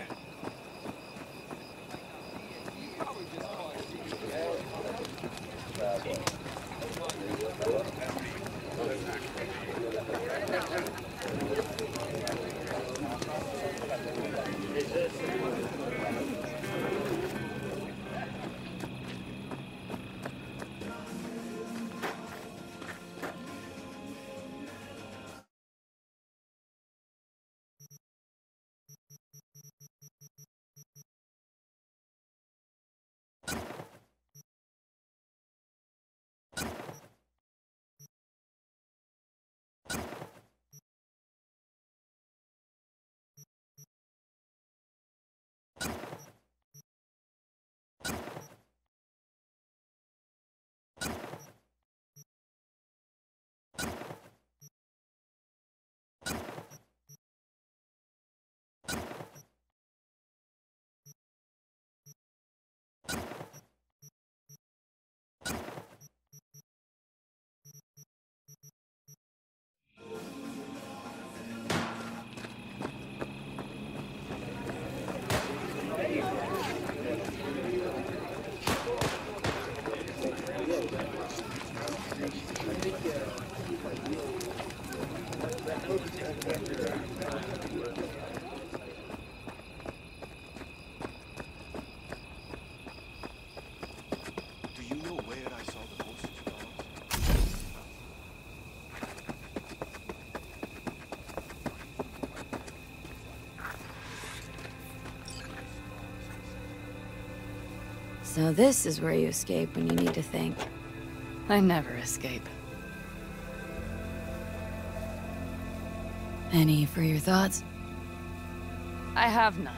So this is where you escape when you need to think. I never escape. Any for your thoughts? I have none.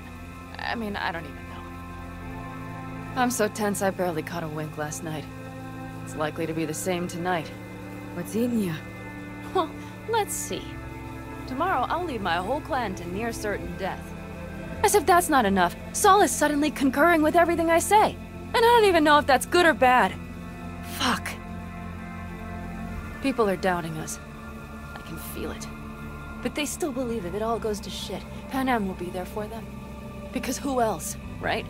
I mean, I don't even know. I'm so tense I barely caught a wink last night. It's likely to be the same tonight. What's eating you? Well, let's see. Tomorrow I'll lead my whole clan to near certain death. As if that's not enough, Saul is suddenly concurring with everything I say. And I don't even know if that's good or bad. Fuck. People are doubting us. I can feel it. But they still believe if it all goes to shit, Panam will be there for them. Because who else, right?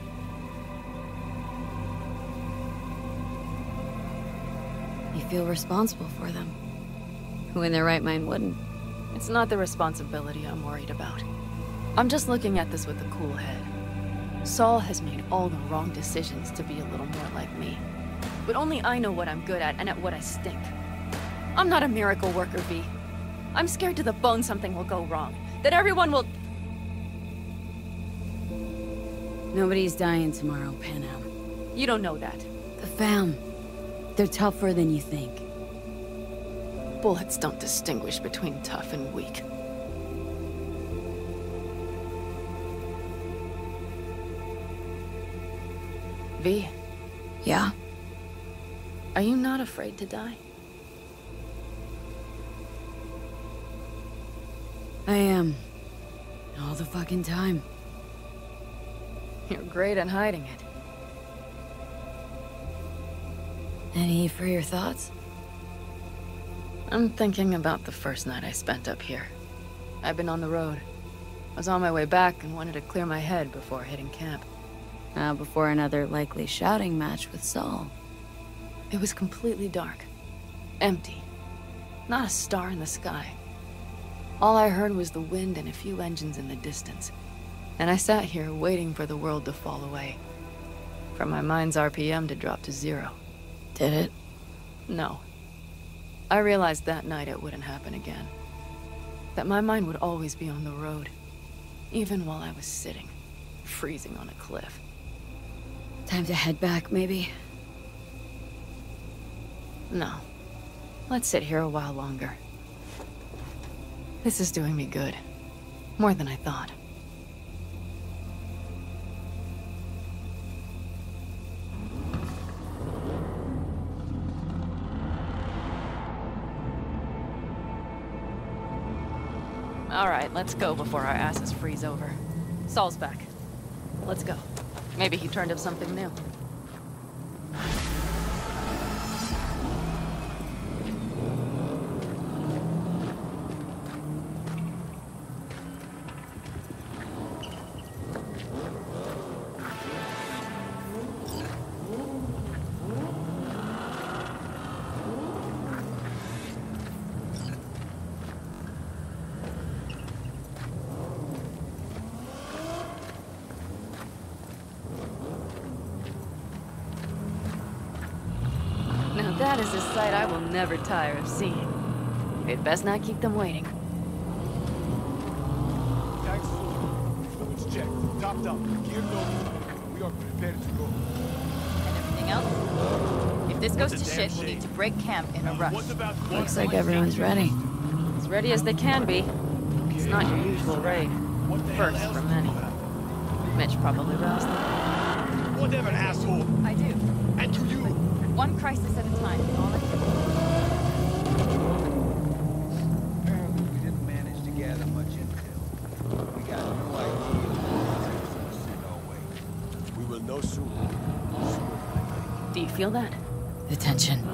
You feel responsible for them. Who in their right mind wouldn't? It's not the responsibility I'm worried about. I'm just looking at this with a cool head. Saul has made all the wrong decisions to be a little more like me. But only I know what I'm good at and at what I stink. I'm not a miracle worker, V. I'm scared to the bone something will go wrong. That everyone will... Nobody's dying tomorrow, Panam. You don't know that. The fam. They're tougher than you think. Bullets don't distinguish between tough and weak. V? Yeah? Are you not afraid to die? I am. All the fucking time. You're great at hiding it. Any for your thoughts? I'm thinking about the first night I spent up here. I've been on the road. I was on my way back and wanted to clear my head before hitting camp. Before another likely shouting match with Saul. It was completely dark. Empty. Not a star in the sky. All I heard was the wind and a few engines in the distance. And I sat here waiting for the world to fall away. For my mind's RPM to drop to 0. Did it? No. I realized that night it wouldn't happen again. That my mind would always be on the road. Even while I was sitting, freezing on a cliff. Time to head back, maybe? No. Let's sit here a while longer. This is doing me good. More than I thought. All right, let's go before our asses freeze over. Saul's back. Let's go. Maybe he turned up something new. That is a sight I will never tire of seeing. We'd best not keep them waiting. Tanks full. Fluids checked. Topped up. Geared low. We are prepared to go. And everything else? If this goes to shit, we'll need to break camp in a rush. Looks like everyone's ready. As ready as they can be. It's not your usual raid. First for many. Mitch probably roused them. Whatever, asshole. I do. And to you. One crisis at a time. All I can. Apparently, we didn't manage to gather much intel. We got no idea what was sent our way. We will know soon. Do you feel that? The tension.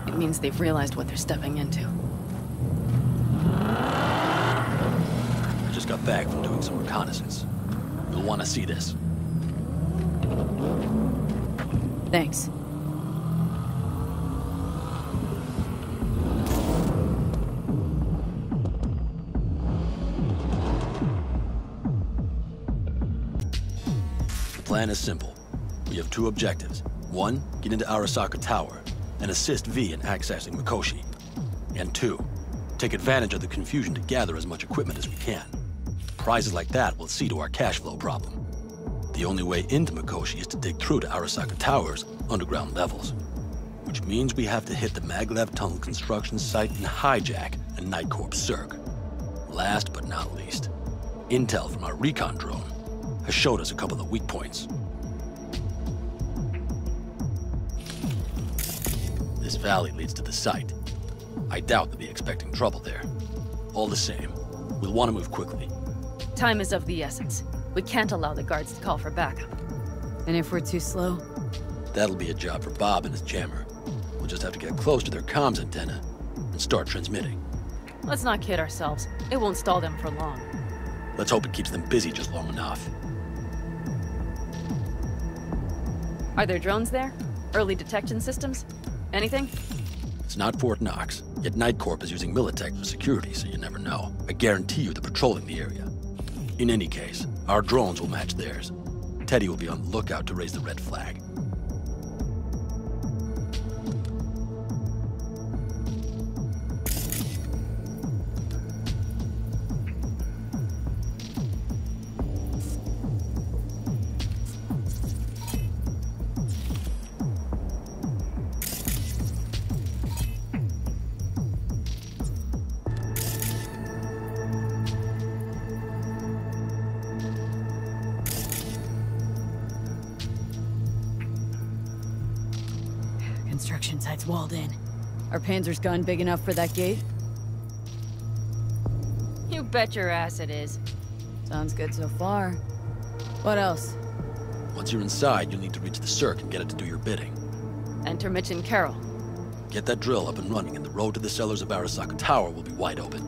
It means they've realized what they're stepping into. I just got back from doing some reconnaissance. You'll want to see this. Thanks. The plan is simple. We have two objectives. One, get into Arasaka Tower and assist V in accessing Mikoshi. And two, take advantage of the confusion to gather as much equipment as we can. Prizes like that will see to our cash flow problem. The only way into Mikoshi is to dig through to Arasaka Tower's underground levels. Which means we have to hit the Maglev Tunnel construction site and hijack a Night Corps Circ. Last but not least, intel from our recon drone has showed us a couple of weak points. This valley leads to the site. I doubt they'll be expecting trouble there. All the same, we'll want to move quickly. Time is of the essence. We can't allow the guards to call for backup. And if we're too slow? That'll be a job for Bob and his jammer. We'll just have to get close to their comms antenna and start transmitting. Let's not kid ourselves. It won't stall them for long. Let's hope it keeps them busy just long enough. Are there drones there? Early detection systems? Anything? It's not Fort Knox, yet Night Corp is using Militech for security, so you never know. I guarantee you they're patrolling the area. In any case, our drones will match theirs. Teddy will be on the lookout to raise the red flag. Construction site's walled in. Our Panzer's gun big enough for that gate? You bet your ass it is. Sounds good so far. What else? Once you're inside, you'll need to reach the Circ and get it to do your bidding. Enter Mitch and Carol. Get that drill up and running, and the road to the cellars of Arasaka Tower will be wide open.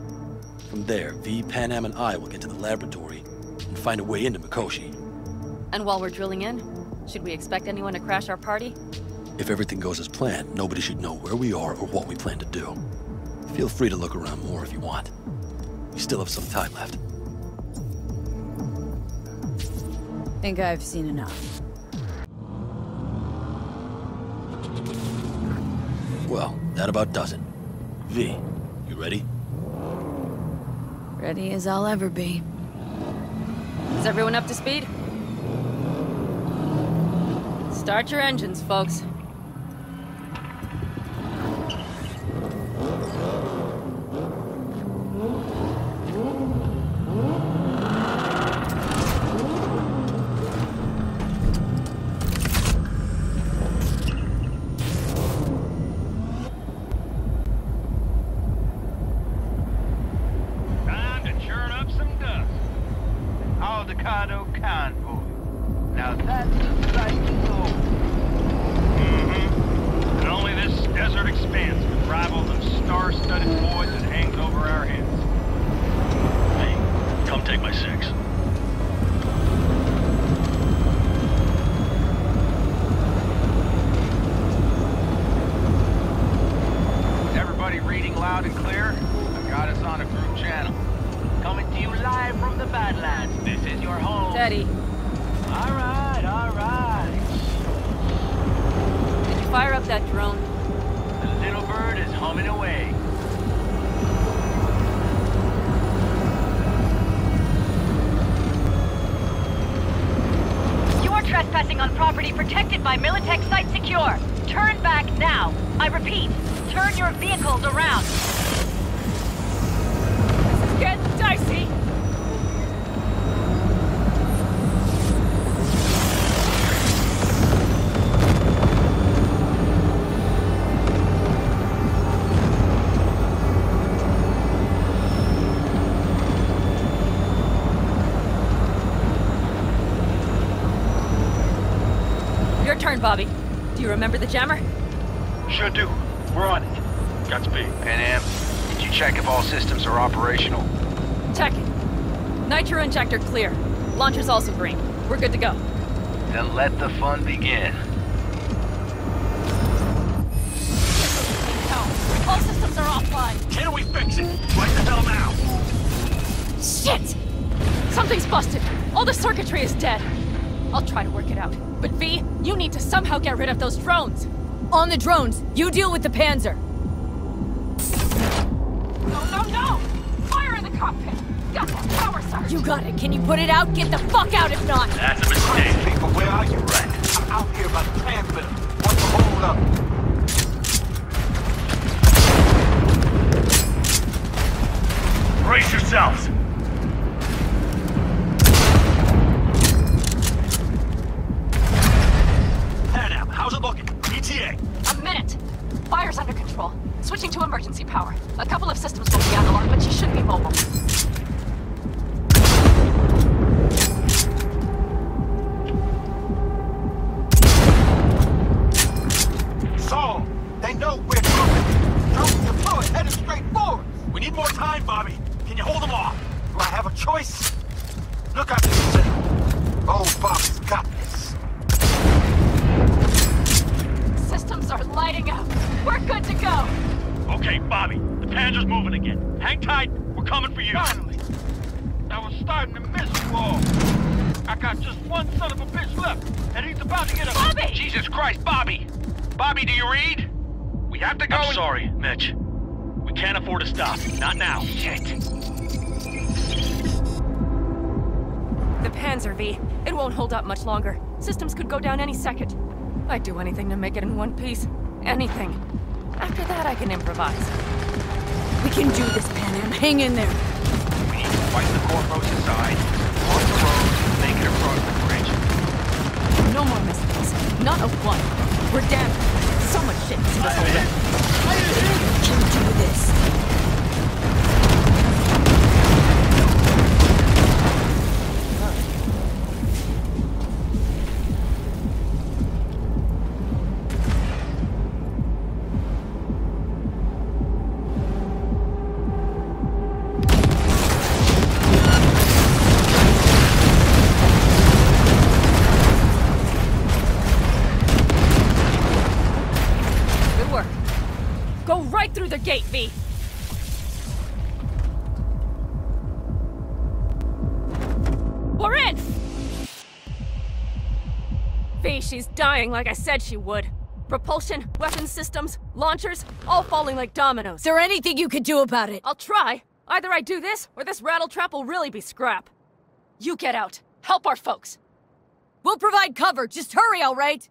From there, V, Panam, and I will get to the laboratory and find a way into Mikoshi. And while we're drilling in, should we expect anyone to crash our party? If everything goes as planned, nobody should know where we are or what we plan to do. Feel free to look around more if you want. We still have some time left. Think I've seen enough. Well, that about does it. V, you ready? Ready as I'll ever be. Is everyone up to speed? Start your engines, folks. Trespassing on property protected by Militech site secure. Turn back now. I repeat, turn your vehicles around. This is getting dicey. Turn, Bobby. Do you remember the jammer? Sure do. We're on it. Godspeed. Panam, did you check if all systems are operational? Checking. Nitro injector clear. Launcher's also green. We're good to go. Then let the fun begin. No. All systems are offline. Can we fix it? Like the hell now? Shit! Something's busted. All the circuitry is dead. I'll try to work it out. But V, you need to somehow get rid of those drones. On the drones, you deal with the Panzer. No! Fire in the cockpit! Got the power sucker! You got it. Can you put it out? Get the fuck out if not! That's a mistake. People, where are you at? I'm out here by the pamphlet. What's the hold up? Brace yourselves. Panam, how's it looking? ETA. A minute. Fire's under control. Switching to emergency power. A couple of systems will be on alarm, but she should be mobile. So, they know we're coming. Don't deploy, headed straight forward. We need more time, Bobby. Can you hold them off? Do I have a choice? Look out this city. Oh, Bobby's got this. Systems are lighting up. We're good to go. Okay, Bobby. The Panzer's moving again. Hang tight. We're coming for you. Finally. I was starting to miss you all. I got just one son of a bitch left, and he's about to get a... Bobby! Jesus Christ, Bobby! Bobby, do you read? We have to go. I'm sorry, Mitch. We can't afford to stop. Not now. Shit. The Panzer, V. It won't hold up much longer. Systems could go down any second. I'd do anything to make it in one piece. Anything. After that, I can improvise. We can do this, Panam. Hang in there. We need to fight the Corpos aside, cross the road, make it across the bridge. No more mistakes. Not a one. We're damned. So much shit to us already. We can do this. Through the gate, V. We're in! V, she's dying like I said she would. Propulsion, weapons systems, launchers, all falling like dominoes. Is there anything you could do about it? I'll try. Either I do this, or this rattletrap will really be scrap. You get out. Help our folks. We'll provide cover. Just hurry, all right?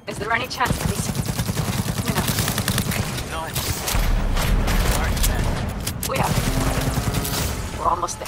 Is there any chance of these? None. We have it. We're almost there.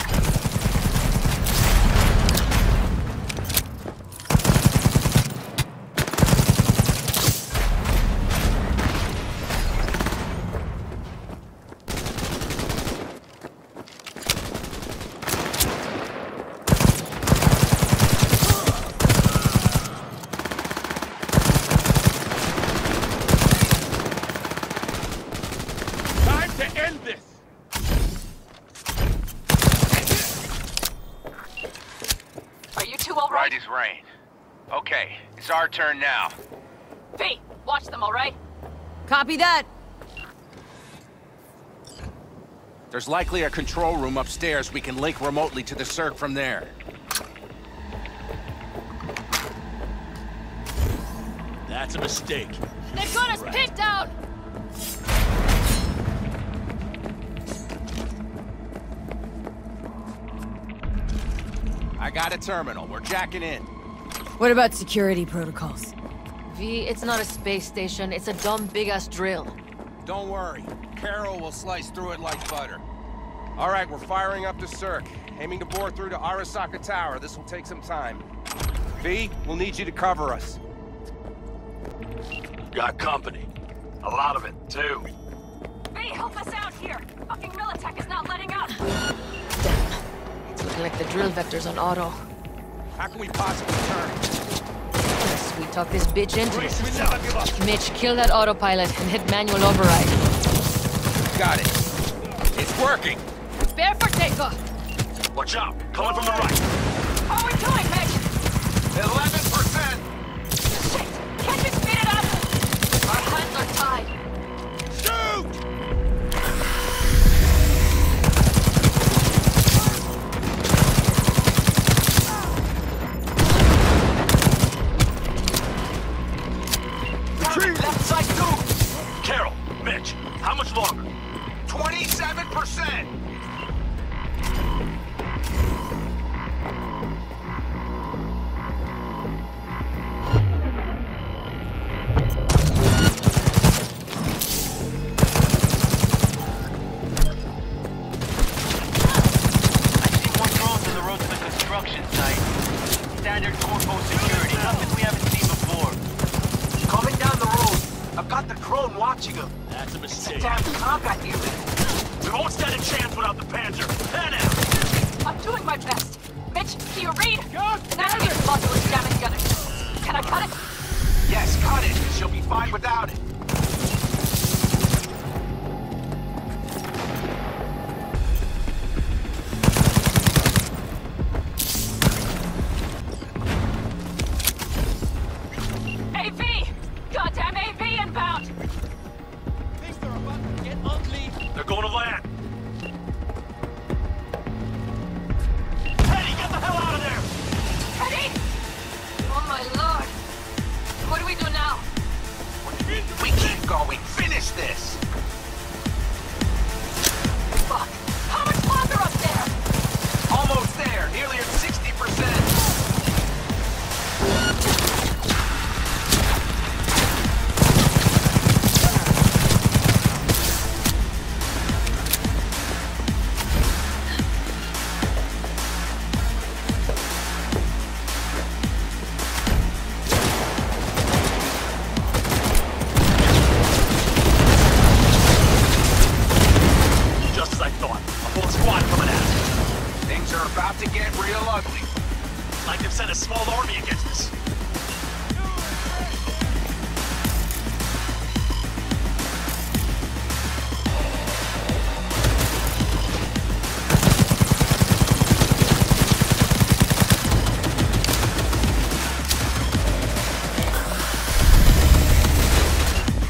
Rain. Okay, it's our turn now. V, watch them, all right? Copy that. There's likely a control room upstairs. We can link remotely to the circ from there. That's a mistake. They've got us pinned down! I got a terminal. We're jacking in. What about security protocols? V, it's not a space station. It's a dumb big-ass drill. Don't worry. Carol will slice through it like butter. All right, we're firing up the circ. Aiming to bore through to Arasaka Tower. This will take some time. V, we'll need you to cover us. Got company. A lot of it, too. V, help us out here! Fucking Militech is not letting up! Damn. It's looking like the drill vector's on auto. How can we possibly turn it? Unless we talk this bitch into it. Mitch, kill that autopilot and hit manual override. Got it. It's working! Prepare for takeoff! Watch out! Coming from the right! How are we doing, Mitch? 11%! Shit! Can't you speed it up? Our hands are tied. Shoot! much longer? 27%! Standard corpo security, nothing we haven't seen before. Coming down the road, I've got the drone watching him. That's a mistake. It's a damn combat unit. We won't stand a chance without the Panzer. Pan out! I'm doing my best. Mitch, do you read? The navigator module is jamming together. Can I cut it? Yes, cut it. She'll be fine without it. AV! Goddamn AV inbound! Things are about to get ugly. They're going to land. Teddy, get the hell out of there! Teddy! Oh my lord! What do we do now? We keep going. Finish this. Fuck! How much longer up there? Almost there. Nearly at 60%. Just as I thought. A whole squad coming at us. Things are about to get real ugly. Like they've sent a small army against us.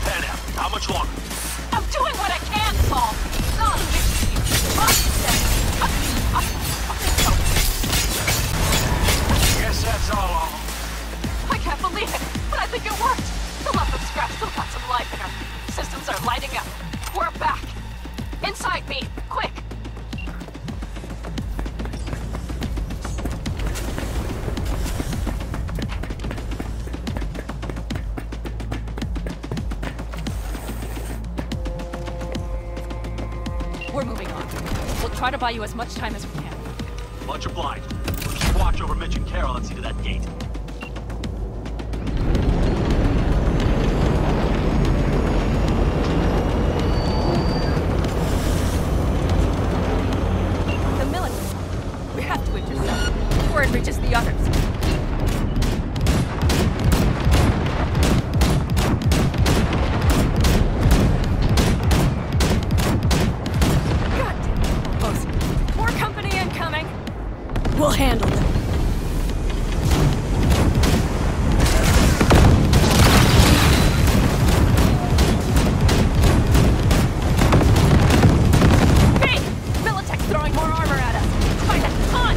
Pan out. How much longer? I'm doing what I can, Paul! No, Guess that's all. I can't believe it, but I think it worked! The left of scrap still got some life in her. Systems are lighting up. We're back! Inside me, quick! We're moving on. We'll try to buy you as much time as we can. Much obliged. We'll keep watch over Mitch and Carol and see to that gate. The military. We have to intercept before it reaches the others. More company incoming! We'll handle them. Hey! Militech's throwing more armor at us! By the ton!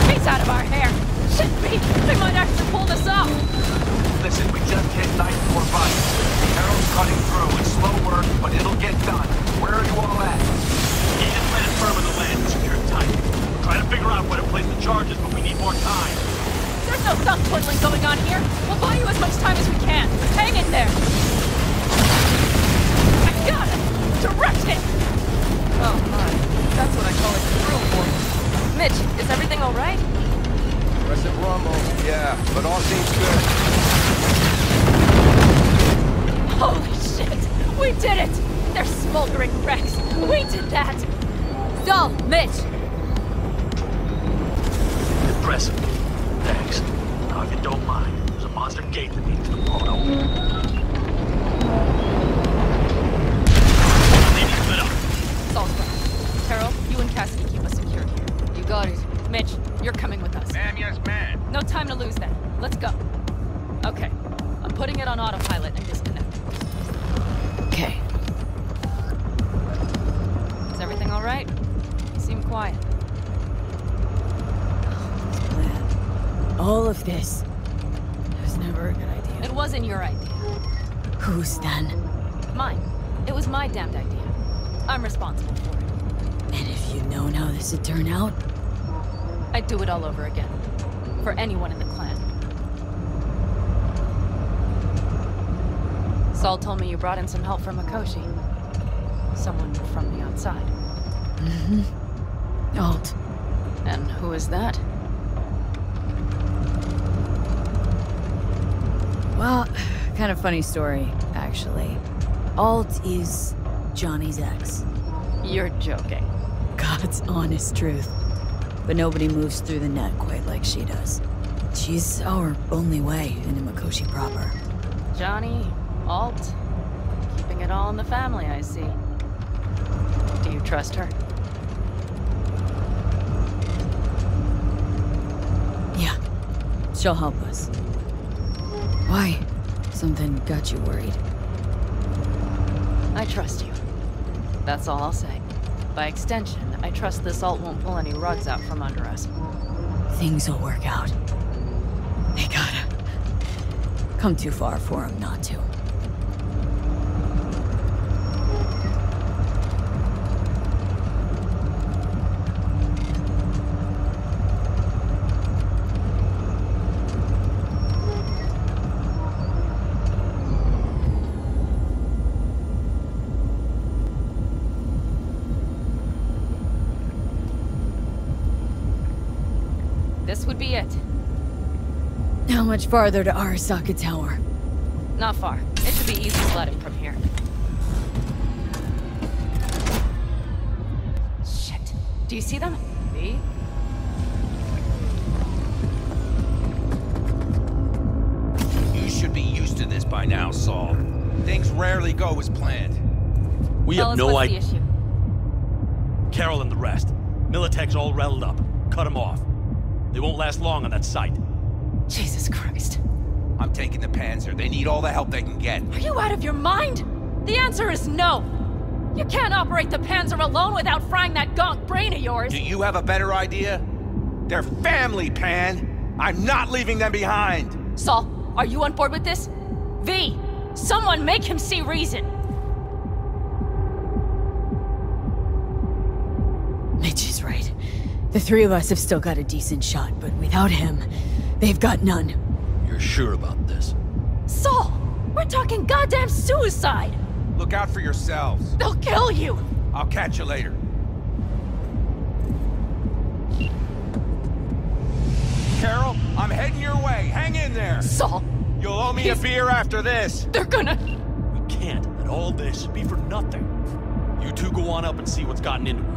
He's out of our hair! Shit me! They might actually pull this off! Listen, we just hit 945. Carol's cutting through. It's slow work, but it'll get done. Where are you all at? He just planted firm in the land and secured tight. We're trying to figure out where to place the charges, but we need more time. There's no thumb twiddling going on here! We'll buy you as much time as we can! Hang in there! I got it! Direct it! Oh my, that's what I call a drill force. Mitch, is everything alright? Aggressive rumble. Yeah, but all seems good. Holy shit! We did it! They're smoldering wrecks! We did that! Dull, Mitch! Impressive. Thanks. Now, if you don't mind, there's a monster gate that needs to be blown open. Leaving split up. Saul's back. Carol, you and Cassidy keep us secure here. You got it. Mitch, you're coming with us. Ma'am, yes, ma'am. No time to lose then. Let's go. Okay. I'm putting it on autopilot and disconnecting. Okay. Is everything quiet. All of this was never a good idea. It wasn't your idea. Whose then? Mine. It was my damned idea. I'm responsible for it. And if you'd known how this would turn out? I'd do it all over again. For anyone in the clan. Saul told me you brought in some help from Mikoshi. Someone from the outside. Mm-hmm. Alt. And who is that? Well, kind of funny story, actually. Alt is Johnny's ex. You're joking. God's honest truth. But nobody moves through the net quite like she does. She's our only way into Mikoshi proper. Johnny, Alt, keeping it all in the family, I see. Do you trust her? Yeah, she'll help us. Why? Something got you worried? I trust you. That's all I'll say. By extension, I trust this Alt won't pull any rugs out from under us. Things will work out. They gotta. Come too far for him not to. This would be it. How much farther to Arasaka Tower? Not far. It should be easy sledding from here. Shit. Do you see them? Me? You should be used to this by now, Saul. Things rarely go as planned. We have no idea. What's the issue? Carol and the rest. Militech's all rattled up. Cut them off. They won't last long on that site. Jesus Christ. I'm taking the Panzer. They need all the help they can get. Are you out of your mind? The answer is no. You can't operate the Panzer alone without frying that gaunt brain of yours. Do you have a better idea? They're family, Pan. I'm not leaving them behind. Saul, are you on board with this? V, someone make him see reason. Mitch is right. The three of us have still got a decent shot, but without him, they've got none. You're sure about this? Saul, we're talking goddamn suicide. Look out for yourselves. They'll kill you. I'll catch you later. Carol, I'm heading your way. Hang in there. Saul. You'll owe me a beer after this. They're gonna... We can't let all this be for nothing. You two go on up and see what's gotten into her.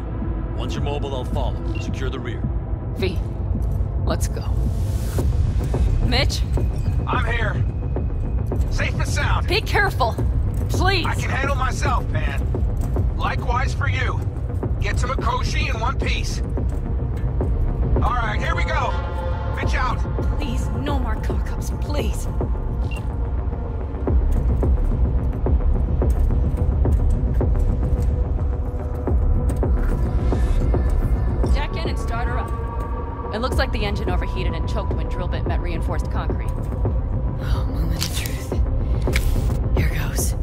Once you're mobile, they'll follow. Secure the rear. V, let's go. Mitch? I'm here. Safe and sound. Be careful. Please. I can handle myself, man. Likewise for you. Get to Mikoshi in one piece. All right, here we go. Pitch out. Please, no more cock-ups, please. Jack in and start her up. It looks like the engine overheated and choked when drill bit met reinforced concrete. Oh, moment of truth. Here goes.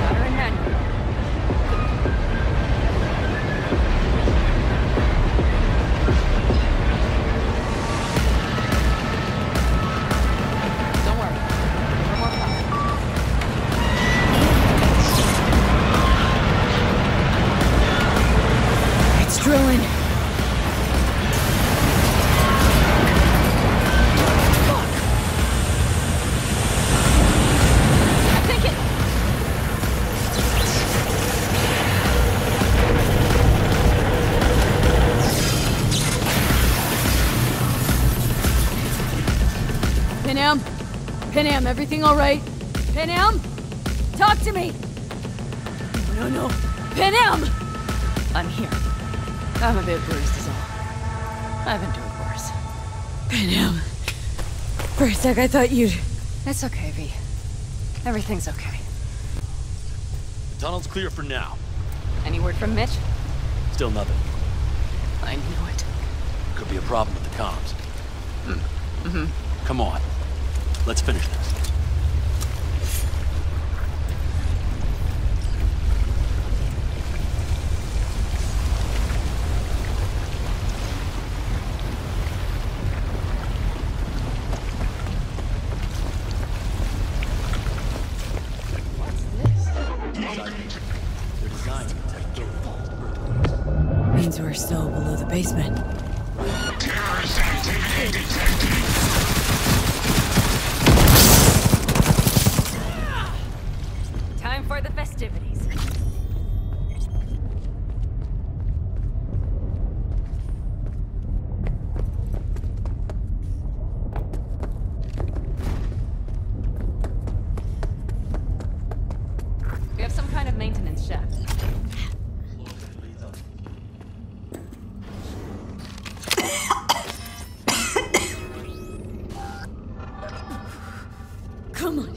Got her in hand. Don't worry. We're more power. It's drilling. Panam, everything all right? Panam? Talk to me! No. Panam! I'm here. I'm a bit bruised is all. I've endured worse. Panam. For a sec, I thought you'd... It's okay, V. Everything's okay. The tunnel's clear for now. Any word from Mitch? Still nothing. I knew it. Could be a problem with the comms. Mm-hmm. Come on. Let's finish this. Means we're still below the basement. Terrorist activity detected. Time for the festivities. We have some kind of maintenance shaft. Come on.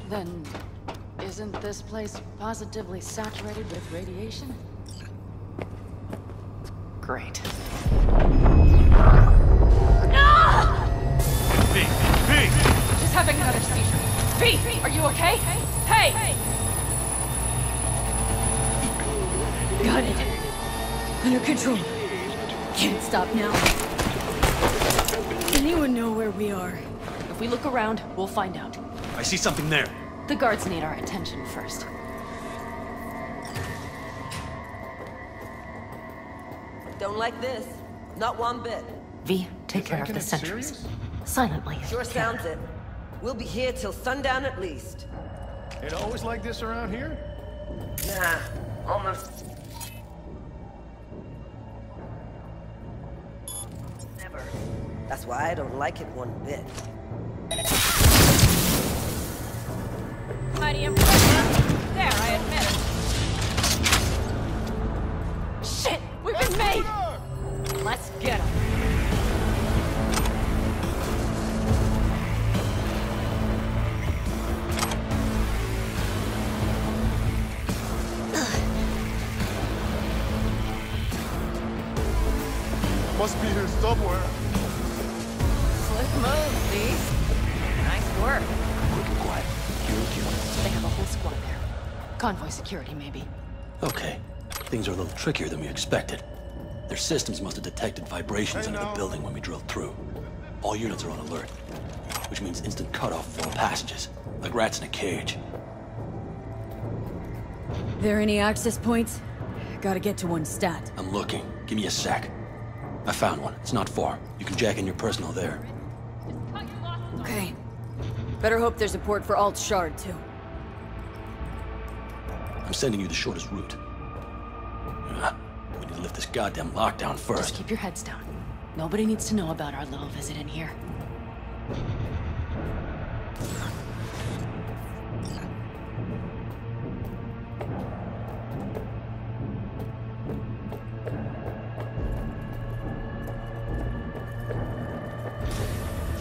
Then, isn't this place positively saturated with radiation? Great. V! She's having another seizure. V, are you okay? Hey! Got it. Under control. Can't stop now. Anyone know where we are? If we look around, we'll find out. I see something there. The guards need our attention first. Don't like this. Not one bit. V, take care of the sentries. Silently. Sure sounds it. We'll be here till sundown at least. It always like this around here? Nah, almost. Never. That's why I don't like it one bit. Mighty impressive. There, I admit it. Shit! We've been made! Let's get him. Must be here somewhere. Slick move, V. Nice work. Quick, quiet. They have a whole squad there. Convoy security, maybe. Okay. Things are a little trickier than we expected. Their systems must have detected vibrations under the building when we drilled through. All units are on alert, which means instant cutoff of all passages, like rats in a cage. There any access points? Gotta get to one stat. I'm looking. Give me a sec. I found one. It's not far. You can jack in your personal there. Okay. Better hope there's a port for Alt Shard, too. I'm sending you the shortest route. We need to lift this goddamn lockdown first. Just keep your heads down. Nobody needs to know about our little visit in here.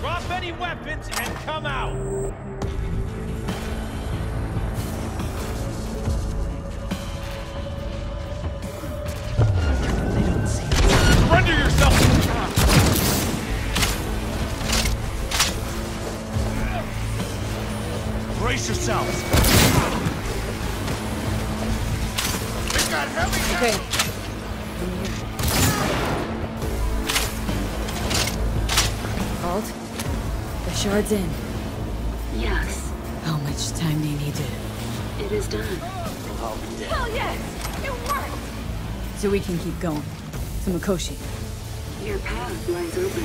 Drop any weapons and come out! Surrender yourself! Brace yourselves! We've got heavy... Okay. Alt? The shard's in. Yes. How much time do you need to... It is done. Hell yes! It worked! So we can keep going. To Mikoshi. Your path lies open.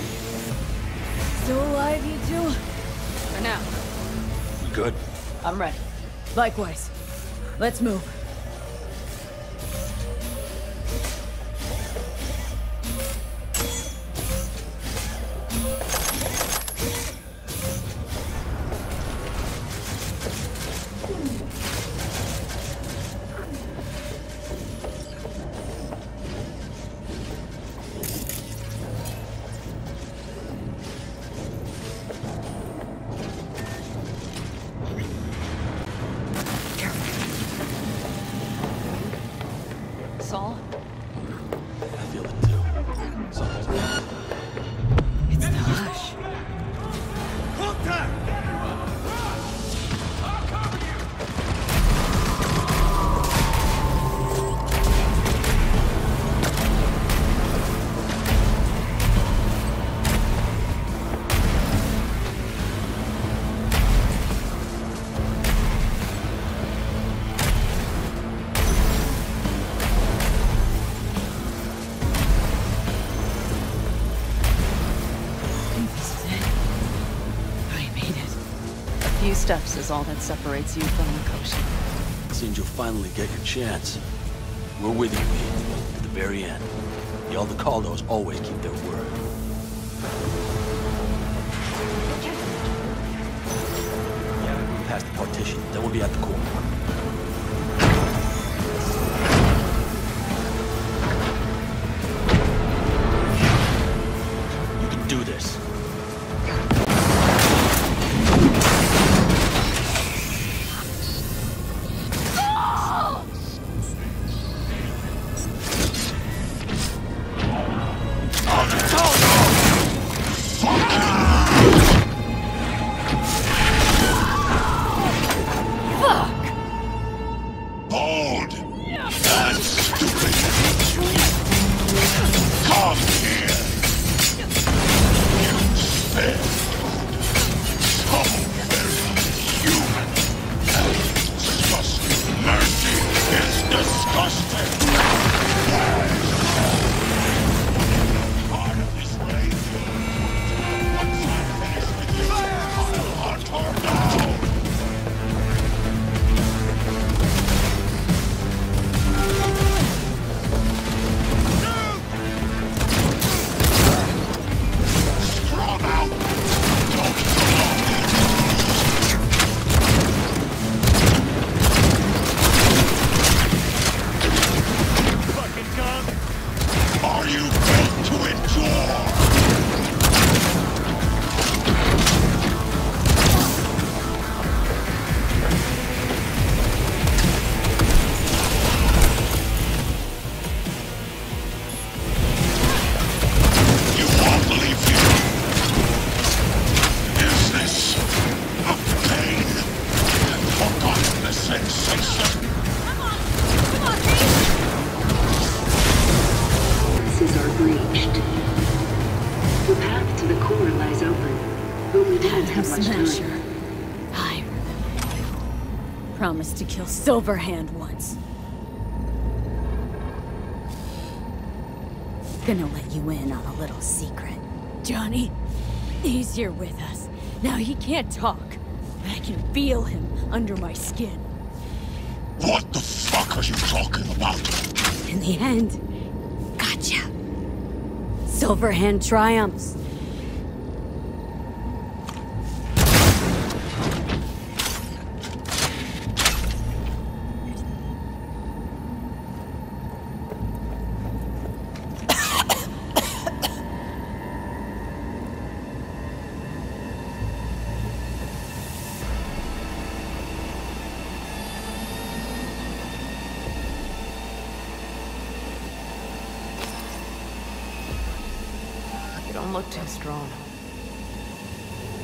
Still alive, you two? For now. Good. I'm ready. Likewise. Let's move. steps is all that separates you from Mikoshi. It seems you'll finally get your chance. We're with you, V, to the very end. The Aldecaldos always keep their word. Yeah, we'll pass the partition, then we'll be at the corner. You can do this. Promised to kill Silverhand once. Gonna let you in on a little secret. Johnny, he's here with us. Now he can't talk, but I can feel him under my skin. What the fuck are you talking about? In the end, gotcha. Silverhand triumphs. Don't look too strong.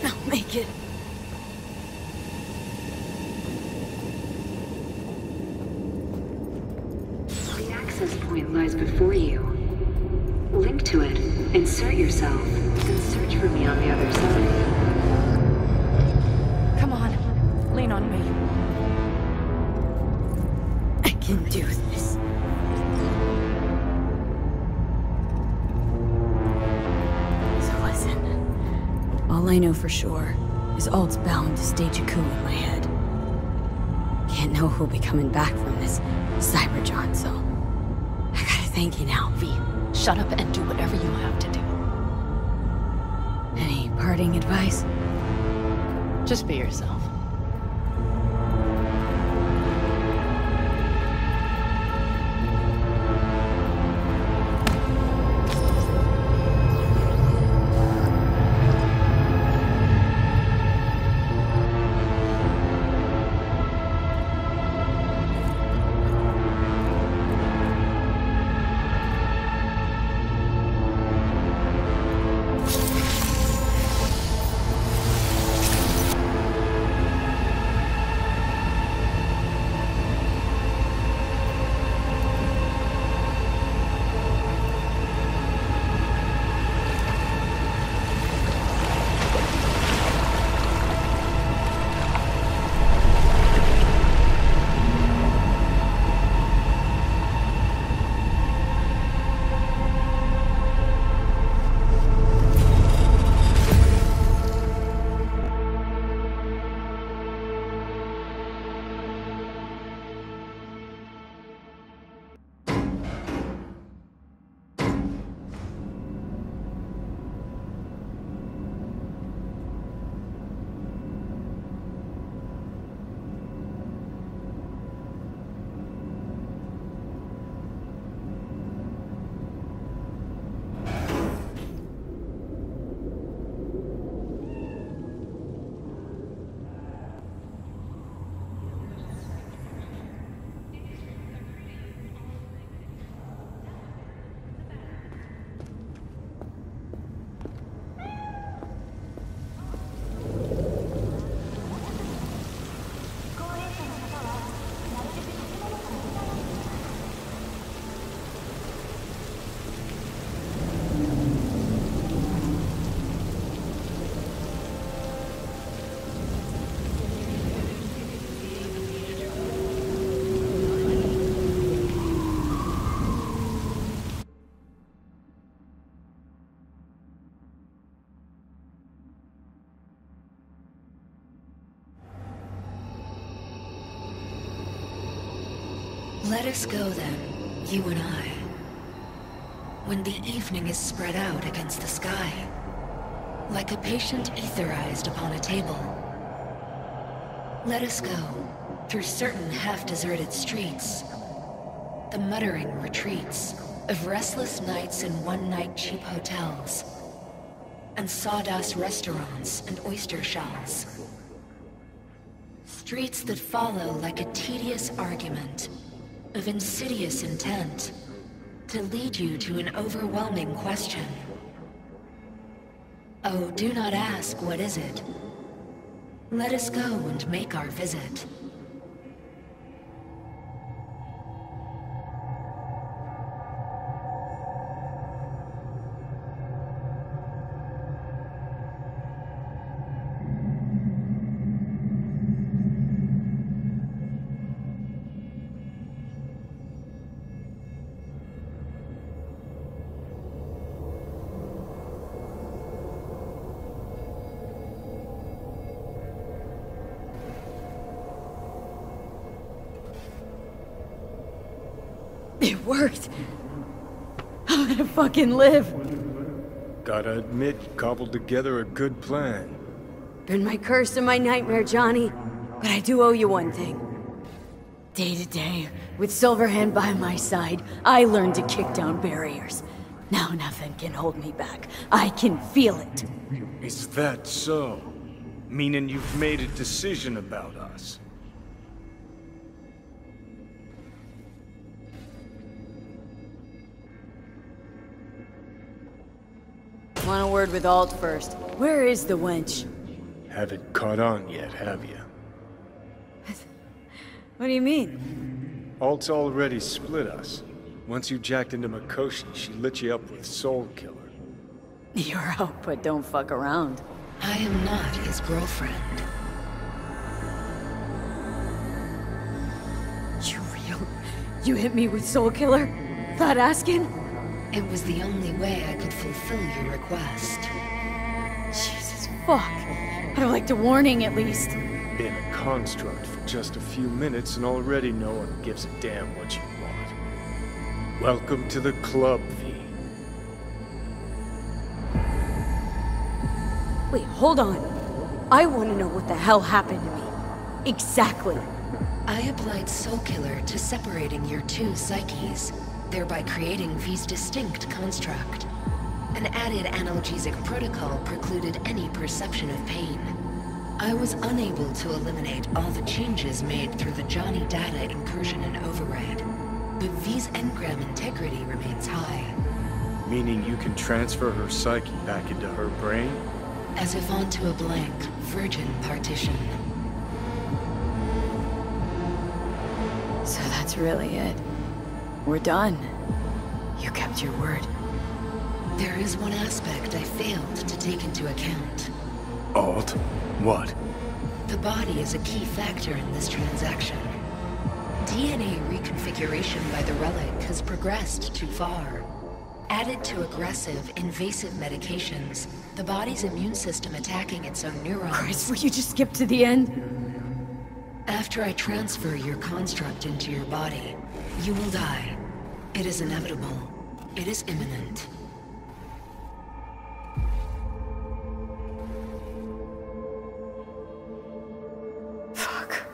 I'll make it. The access point lies before you. Link to it, insert yourself, then search for me on the other side. Come on, lean on me. I can do this. All I know for sure is Alt's bound to stage a coup in my head. Can't know who'll be coming back from this Cyberjohn, so I gotta thank you now, V. Shut up and do whatever you have to do. Any parting advice? Just be yourself. Let us go then, you and I. When the evening is spread out against the sky, like a patient etherized upon a table. Let us go through certain half-deserted streets, the muttering retreats of restless nights in one-night cheap hotels, and sawdust restaurants and oyster shells. Streets that follow like a tedious argument of insidious intent to lead you to an overwhelming question. Oh, do not ask, what is it? Let us go and make our visit. It worked. I'm gonna fucking live. Gotta admit, you cobbled together a good plan. Been my curse and my nightmare, Johnny. But I do owe you one thing. Day to day, with Silverhand by my side, I learned to kick down barriers. Now nothing can hold me back. I can feel it. Is that so? Meaning you've made a decision about us? Want a word with Alt first. Where is the wench? Haven't caught on yet, have you? What do you mean? Alt's already split us. Once you jacked into Mikoshi, she lit you up with Soul Killer. You're out, but don't fuck around. I am not his girlfriend. You hit me with Soul Killer? Without asking? It was the only way I could fulfill your request. Jesus fuck. I'd have liked a warning at least. Been a construct for just a few minutes and already no one gives a damn what you want. Welcome to the club, V. Wait, hold on. I want to know what the hell happened to me. Exactly. I applied Soul Killer to separating your two psyches, thereby creating V's distinct construct. An added analgesic protocol precluded any perception of pain. I was unable to eliminate all the changes made through the Johnny data incursion and override, but V's engram integrity remains high. Meaning you can transfer her psyche back into her brain? As if onto a blank, virgin partition. So that's really it. We're done. You kept your word. There is one aspect I failed to take into account. Alt? What? The body is a key factor in this transaction. DNA reconfiguration by the relic has progressed too far. Added to aggressive, invasive medications, the body's immune system attacking its own neurons. Christ, will you just skip to the end? After I transfer your construct into your body, you will die. It is inevitable. It is imminent. Fuck.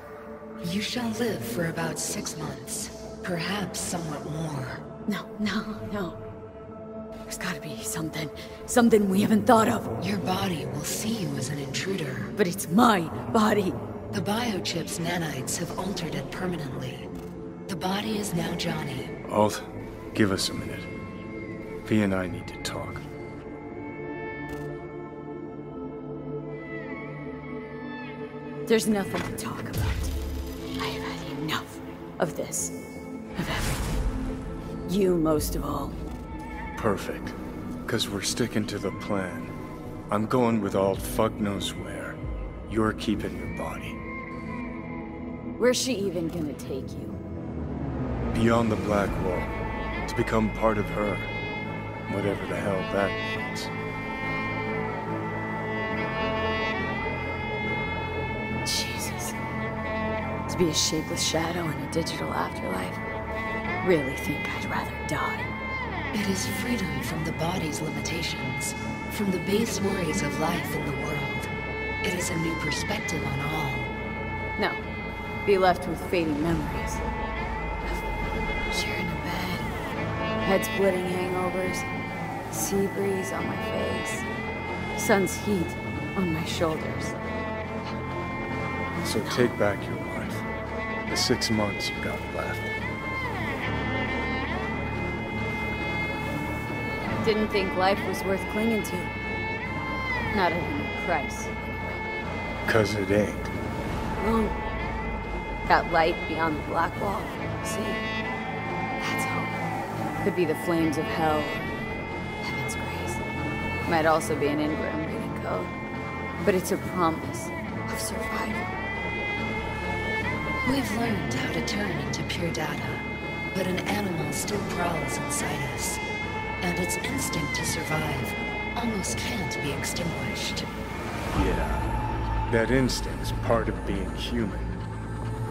You shall live for about 6 months. Perhaps somewhat more. No. There's gotta be something. Something we haven't thought of. Your body will see you as an intruder. But it's my body. The biochip's nanites have altered it permanently. The body is now Johnny. Alt, give us a minute. V and I need to talk. There's nothing to talk about. I have had enough of this. Of everything. You most of all. Perfect. Because we're sticking to the plan. I'm going with Alt fuck knows where. You're keeping your body. Where's she even gonna take you? Beyond the Black Wall. To become part of her. Whatever the hell that means. Jesus. To be a shapeless shadow in a digital afterlife. really think I'd rather die. It is freedom from the body's limitations, from the base worries of life in the world. It is a new perspective on all. No. Be left with fading memories. Of sharing a bed, head-splitting hangovers, sea breeze on my face, sun's heat on my shoulders. So take back your life. The 6 months you got left. Didn't think life was worth clinging to. Not at any price. 'Cause it ain't. Wrong. That light beyond the black wall. See? That's hope. Could be the flames of hell, or heaven's grace. Might also be an Ingram reading code. But it's a promise of survival. We've learned how to turn into pure data, but an animal still crawls inside us. And its instinct to survive almost can't be extinguished. Yeah. That instinct's part of being human.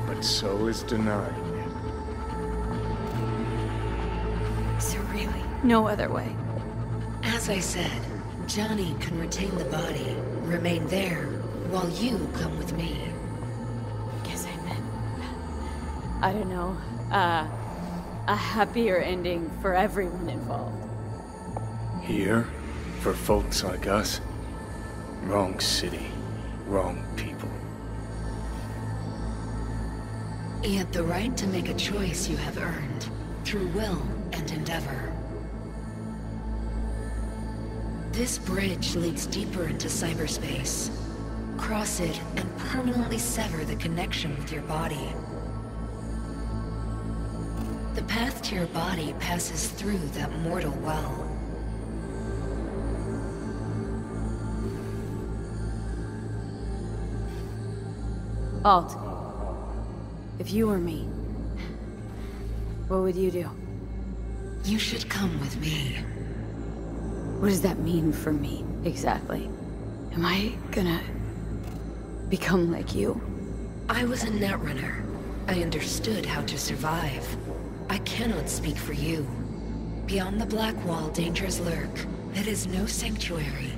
But so is denying it. Is there really no other way? As I said, Johnny can retain the body, remain there, while you come with me. Guess I meant... I don't know. A happier ending for everyone involved. Here, for folks like us, wrong city, wrong people. Yet the right to make a choice you have earned, through will and endeavor. This bridge leads deeper into cyberspace. Cross it and permanently sever the connection with your body. The path to your body passes through that mortal well. Alt, if you were me, what would you do? You should come with me. What does that mean for me, exactly? Am I gonna become like you? I was a netrunner. I understood how to survive. I cannot speak for you. Beyond the Black Wall, dangers lurk. It is no sanctuary.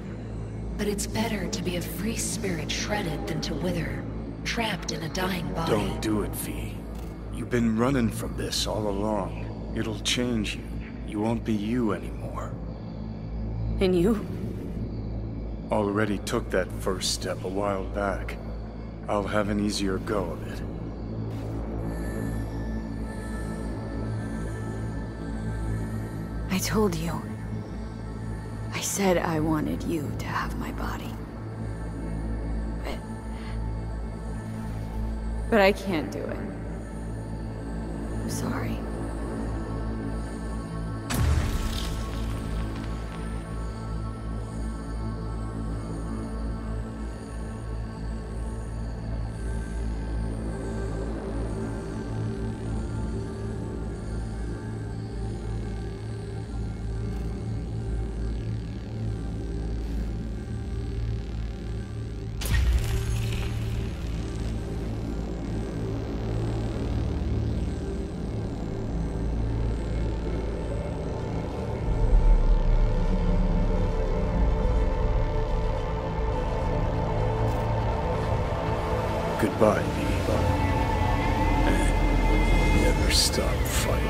But it's better to be a free spirit shredded than to wither, trapped in a dying body. Don't do it, V. You've been running from this all along. It'll change you. You won't be you anymore. And you? Already took that first step a while back. I'll have an easier go of it. I told you. I said I wanted you to have my body. But I can't do it. I'm sorry. Goodbye, V. And never stop fighting.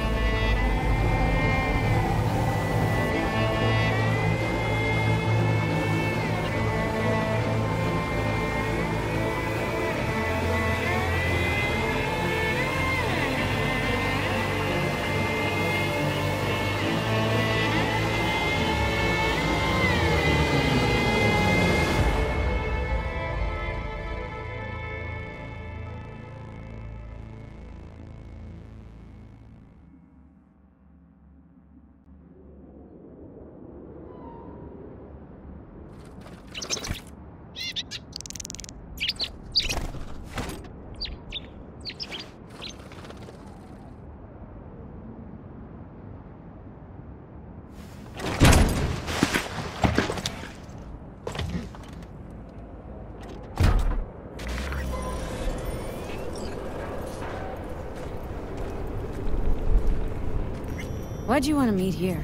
Why'd you want to meet here?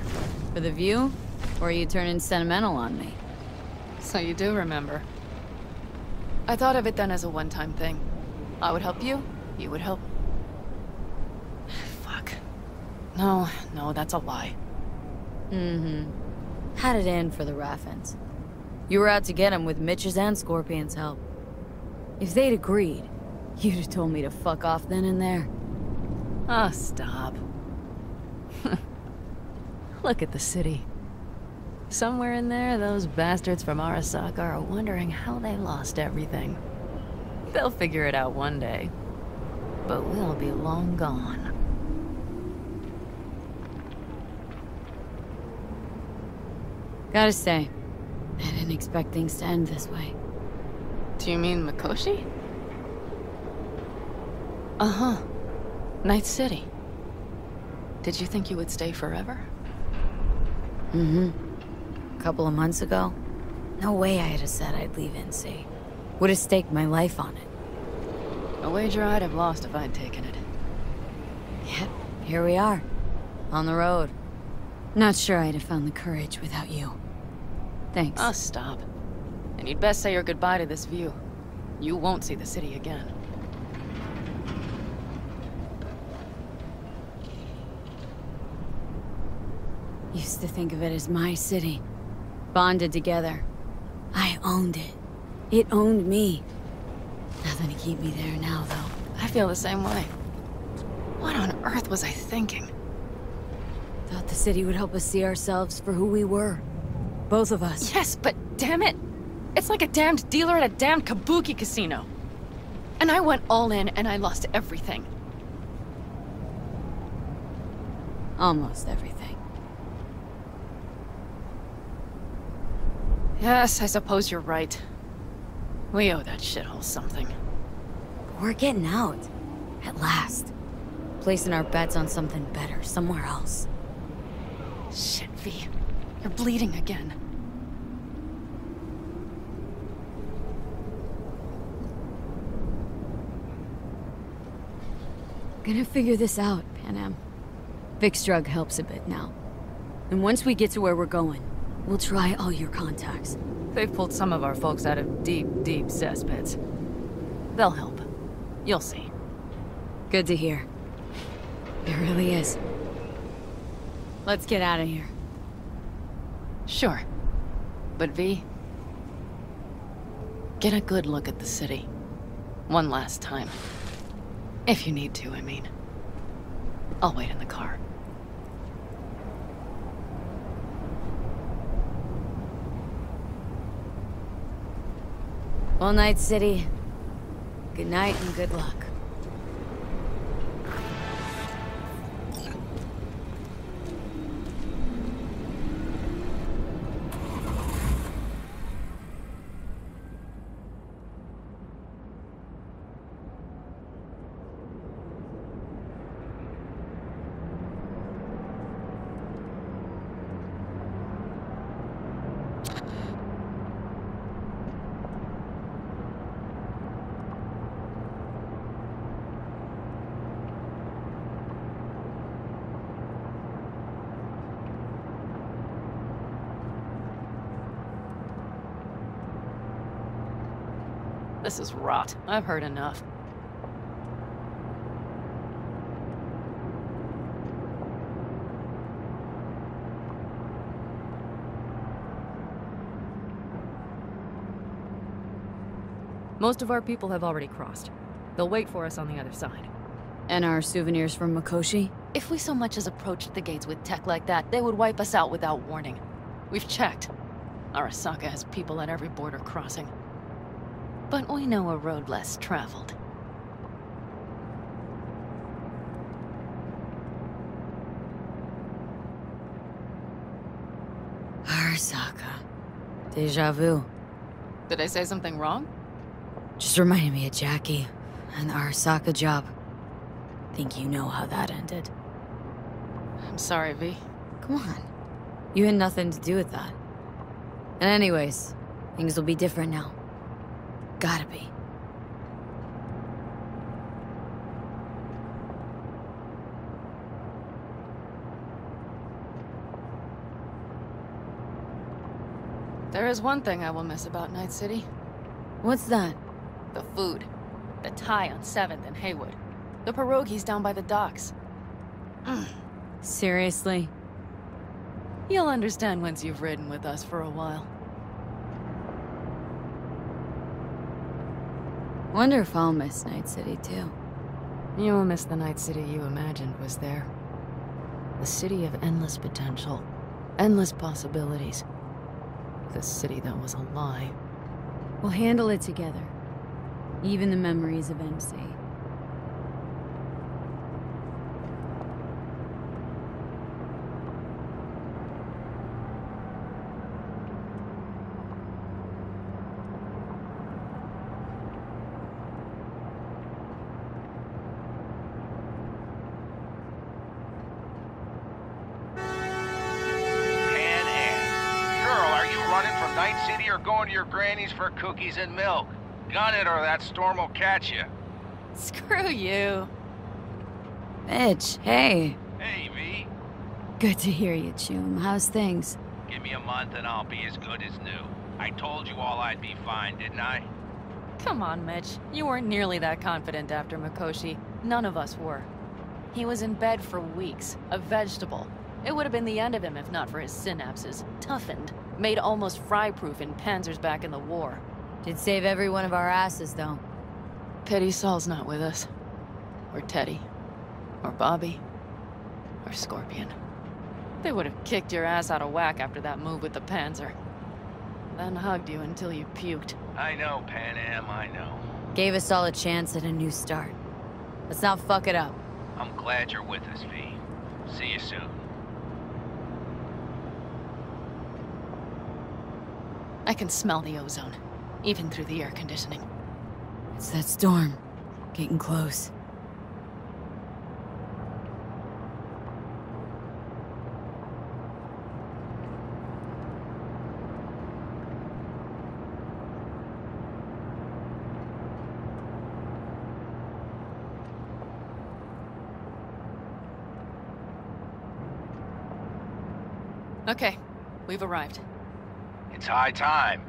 For the view? Or are you turning sentimental on me? So you do remember. I thought of it then as a one-time thing. I would help you, you would help... Fuck. No, that's a lie. Mm-hmm. How'd it end for the Raffens? You were out to get him with Mitch's and Scorpion's help. If they'd agreed, you'd have told me to fuck off then and there. Oh, stop. Look at the city. Somewhere in there, those bastards from Arasaka are wondering how they lost everything. They'll figure it out one day. But we'll be long gone. Gotta say, I didn't expect things to end this way. Do you mean Mikoshi? Uh-huh. Night City. Did you think you would stay forever? Mm-hmm. A couple of months ago, no way I'd have said I'd leave NC. Would have staked my life on it. A wager I'd have lost if I'd taken it. Yep, here we are. On the road. Not sure I'd have found the courage without you. Thanks. Oh, stop. And you'd best say your goodbye to this view. You won't see the city again. Used to think of it as my city. Bonded together. I owned it. It owned me. Nothing to keep me there now, though. I feel the same way. What on earth was I thinking? Thought the city would help us see ourselves for who we were. Both of us. Yes, but damn it! It's like a damned dealer at a damned kabuki casino. And I went all in and I lost everything. Almost everything. Yes, I suppose you're right. We owe that shithole something. We're getting out. At last. Placing our bets on something better, somewhere else. Shit, V. You're bleeding again. Gonna figure this out, Panam. Vic's drug helps a bit now. And once we get to where we're going, we'll try all your contacts. They've pulled some of our folks out of deep, deep cesspits. They'll help. You'll see. Good to hear. It really is. Let's get out of here. Sure. But V... get a good look at the city. One last time. If you need to, I mean. I'll wait in the car. Well, Night City. Good night and good luck. This is rot. I've heard enough. Most of our people have already crossed. They'll wait for us on the other side. And our souvenirs from Mikoshi? If we so much as approached the gates with tech like that, they would wipe us out without warning. We've checked. Arasaka has people at every border crossing. But we know a road less traveled. Arasaka. Deja vu. Did I say something wrong? Just reminded me of Jackie and the Arasaka job. Think you know how that ended. I'm sorry, V. Come on. You had nothing to do with that. And anyways, things will be different now. Gotta be. There is one thing I will miss about Night City. What's that? The food. The Thai on 7th and Haywood. The pierogies down by the docks. Seriously? You'll understand once you've ridden with us for a while. Wonder if I'll miss Night City too. You will miss the Night City you imagined was there. The city of endless potential. Endless possibilities. The city that was a lie. We'll handle it together. Even the memories of MC. Going to your granny's for cookies and milk. Gun it or that storm will catch you. Screw you. Mitch, hey. Hey, V. Good to hear you, Choom. How's things? Give me a month and I'll be as good as new. I told you all I'd be fine, didn't I? Come on, Mitch. You weren't nearly that confident after Mikoshi. None of us were. He was in bed for weeks, a vegetable. It would have been the end of him if not for his synapses. Toughened. Made almost fry-proof in panzers back in the war. Did save every one of our asses, though. Pity Saul's not with us. Or Teddy. Or Bobby. Or Scorpion. They would have kicked your ass out of whack after that move with the panzer. Then hugged you until you puked. I know, Pan Am, I know. Gave us all a chance at a new start. Let's not fuck it up. I'm glad you're with us, V. See you soon. I can smell the ozone, even through the air conditioning. It's that storm. Getting close. Okay, we've arrived. It's high time.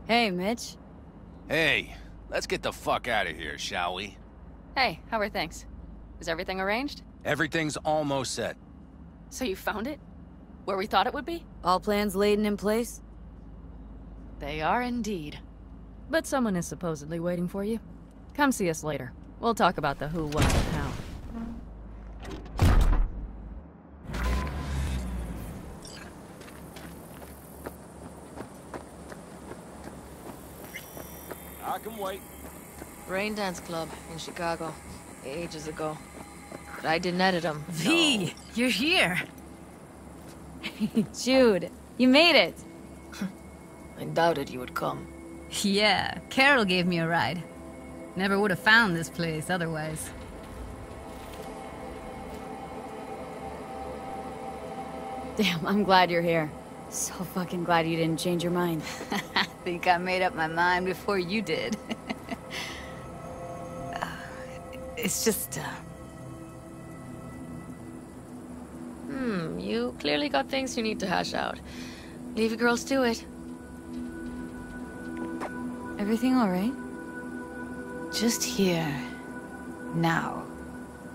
Hey, Mitch. Hey, let's get the fuck out of here, shall we? Hey, how are things? Is everything arranged? Everything's almost set. So you found it? Where we thought it would be? All plans laid and in place? They are indeed. But someone is supposedly waiting for you. Come see us later. We'll talk about the who, what, and how. I can wait. Rain Dance Club in Chicago. Ages ago. But I didn't edit them. V, no. You're here. Jude, you made it. I doubted you would come. Yeah, Carol gave me a ride. Never would have found this place otherwise. Damn, I'm glad you're here. So fucking glad you didn't change your mind. I think I made up my mind before you did. It's just, You clearly got things you need to hash out. Leave you girls to it. Everything all right? just here. Now.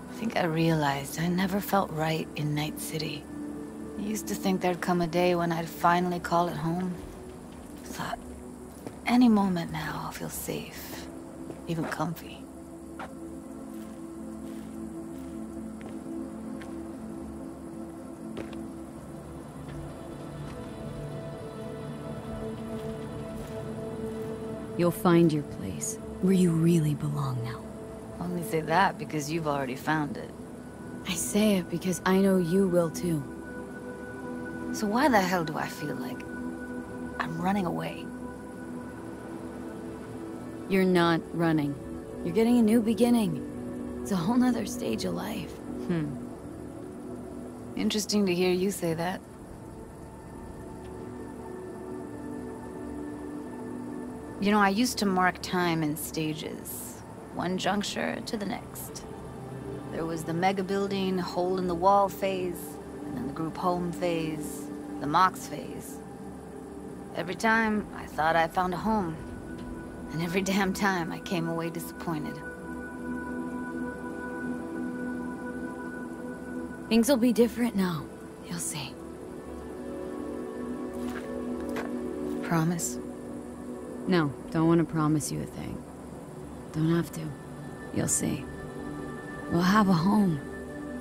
I think I realized I never felt right in Night City. I used to think there'd come a day when I'd finally call it home. Thought, any moment now I'll feel safe, even comfy. You'll find your place, where you really belong now. Only say that because you've already found it. I say it because I know you will too. So why the hell do I feel like I'm running away? You're not running. You're getting a new beginning. It's a whole nother stage of life. Interesting to hear you say that. You know, I used to mark time in stages, one juncture to the next. There was the mega building, hole-in-the-wall phase, and then the group home phase, the Mox phase. Every time, I thought I found a home. And every damn time, I came away disappointed. Things will be different now. You'll see. Promise? No, don't want to promise you a thing. Don't have to. You'll see. We'll have a home.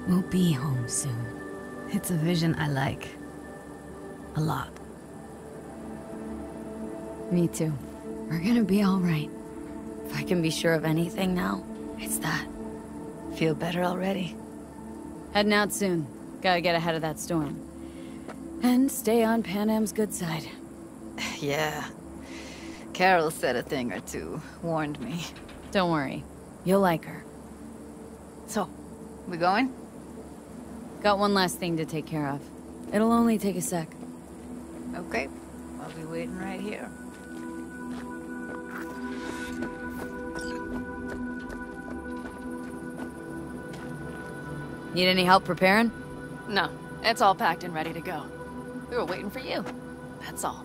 We'll be home soon. It's a vision I like. A lot. Me too. We're gonna be alright. If I can be sure of anything now, it's that. Feel better already. Heading out soon. Gotta get ahead of that storm. And stay on Pan Am's good side. Yeah. Carol said a thing or two. Warned me. Don't worry. You'll like her. So, we going? Got one last thing to take care of. It'll only take a sec. Okay. I'll be waiting right here. Need any help preparing? No, it's all packed and ready to go. We were waiting for you. That's all.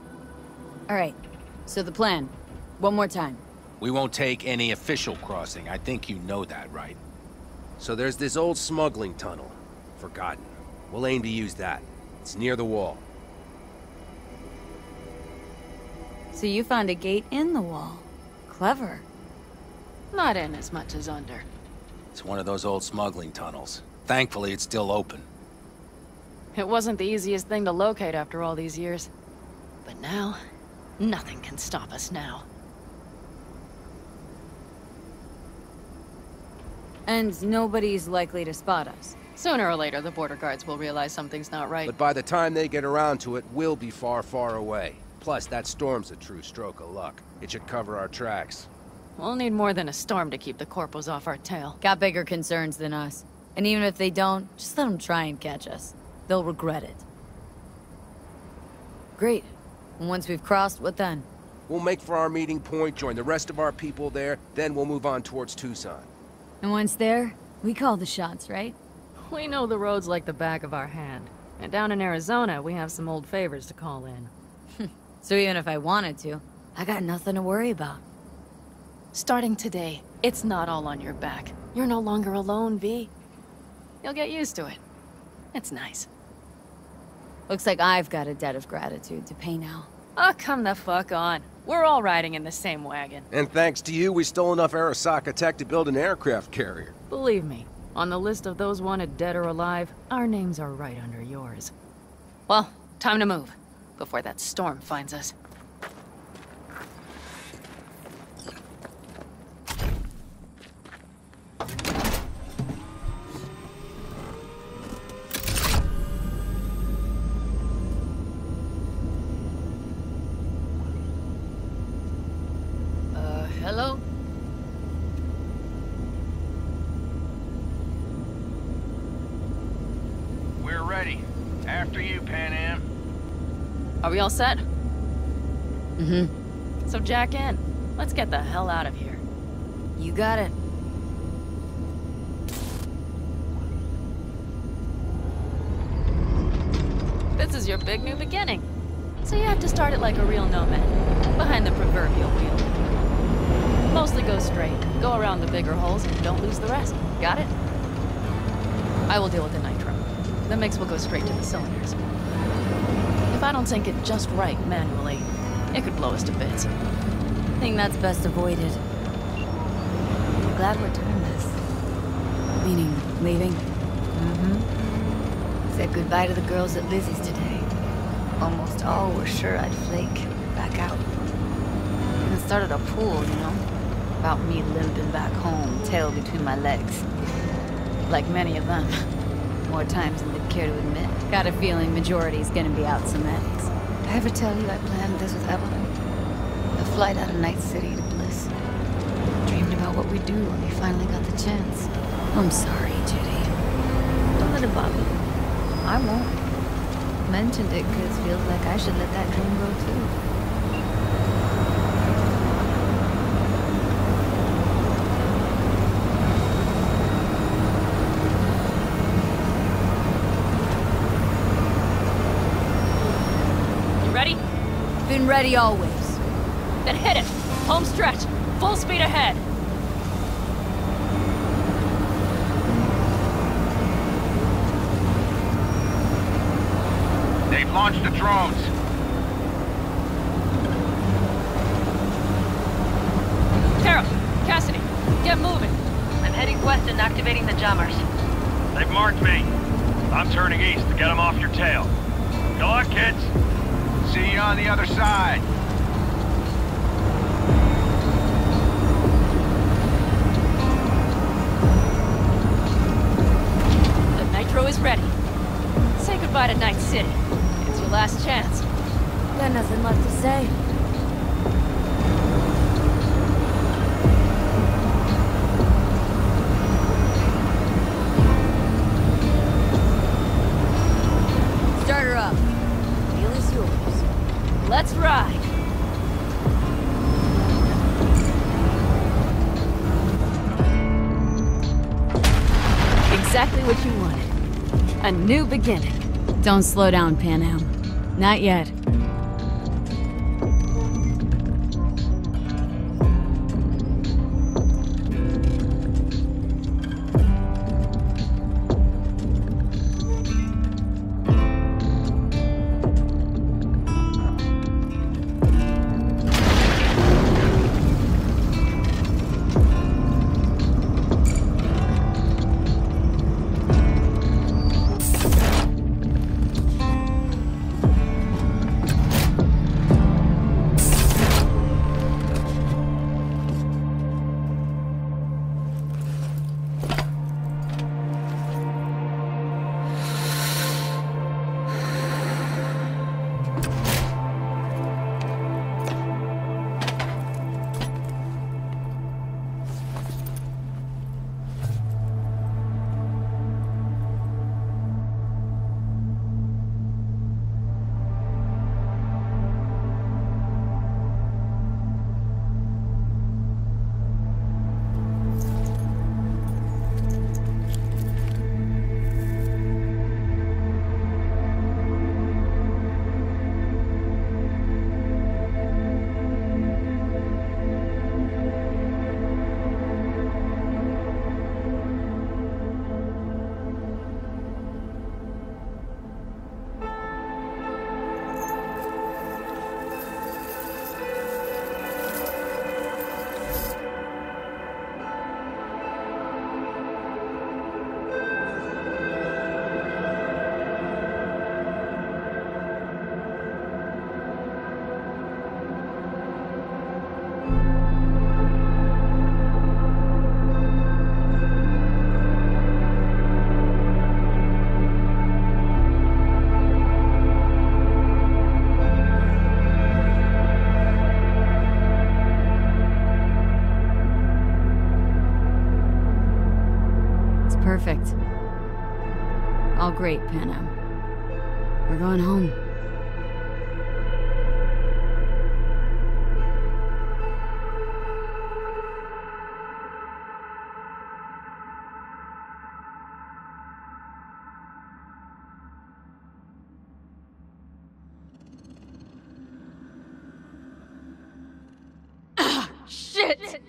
All right. So the plan. One more time. We won't take any official crossing. I think you know that, right? So there's this old smuggling tunnel. Forgotten. We'll aim to use that. It's near the wall. So you found a gate in the wall. Clever. Not in as much as under. It's one of those old smuggling tunnels. Thankfully, it's still open. It wasn't the easiest thing to locate after all these years. But now, nothing can stop us now. And nobody's likely to spot us. Sooner or later, the border guards will realize something's not right. But by the time they get around to it, we'll be far, far away. Plus, that storm's a true stroke of luck. It should cover our tracks. We'll need more than a storm to keep the corpos off our tail. Got bigger concerns than us. And even if they don't, just let them try and catch us. They'll regret it. Great. And once we've crossed, what then? We'll make for our meeting point, join the rest of our people there, then we'll move on towards Tucson. And once there, we call the shots, right? We know the roads like the back of our hand. And down in Arizona, we have some old favors to call in. So even if I wanted to, I got nothing to worry about. Starting today, it's not all on your back. You're no longer alone, V. You'll get used to it. It's nice. Looks like I've got a debt of gratitude to pay now. Oh, come the fuck on. We're all riding in the same wagon. And thanks to you, we stole enough Arasaka tech to build an aircraft carrier. Believe me, on the list of those wanted dead or alive, our names are right under yours. Well, time to move, before that storm finds us. Hello? We're ready. After you, Pan Am. Are we all set? Mm-hmm. So jack in. Let's get the hell out of here. You got it. This is your big new beginning. So you have to start it like a real nomad, behind the proverbial wheel. Mostly go straight, go around the bigger holes, and don't lose the rest. Got it? I will deal with the nitro. The mix will go straight to the cylinders. If I don't sync it just right manually, it could blow us to bits. I think that's best avoided. I'm glad we're doing this. Meaning, leaving? Mm-hmm. Said goodbye to the girls at Lizzie's today. Almost all were sure I'd flake, back out. Even started a pool, you know? About me limping back home, tail between my legs. Like many of them. More times than they'd care to admit. Got a feeling majority's gonna be out some ends. I ever tell you I planned this with Evelyn? A flight out of Night City to Bliss. Dreamed about what we'd do when we finally got the chance. I'm sorry, Judy. Don't let it bother you. I won't. Mentioned it because it feels like I should let that dream go too. You ready? Been ready always. Then hit it! Home stretch! Full speed ahead! They've launched the drones. Tara, Cassidy, get moving. I'm heading west and activating the jammers. They've marked me. I'm turning east to get them off your tail. Good luck, kids. See you on the other side. The nitro is ready. Say goodbye to Night City. It's your last chance. Got nothing left to say. Start her up. Wheel is yours. Let's ride. Exactly what you wanted. A new beginning. Don't slow down, Pan Am. Not yet. Perfect. All great, Pan Am. We're going home. Shit!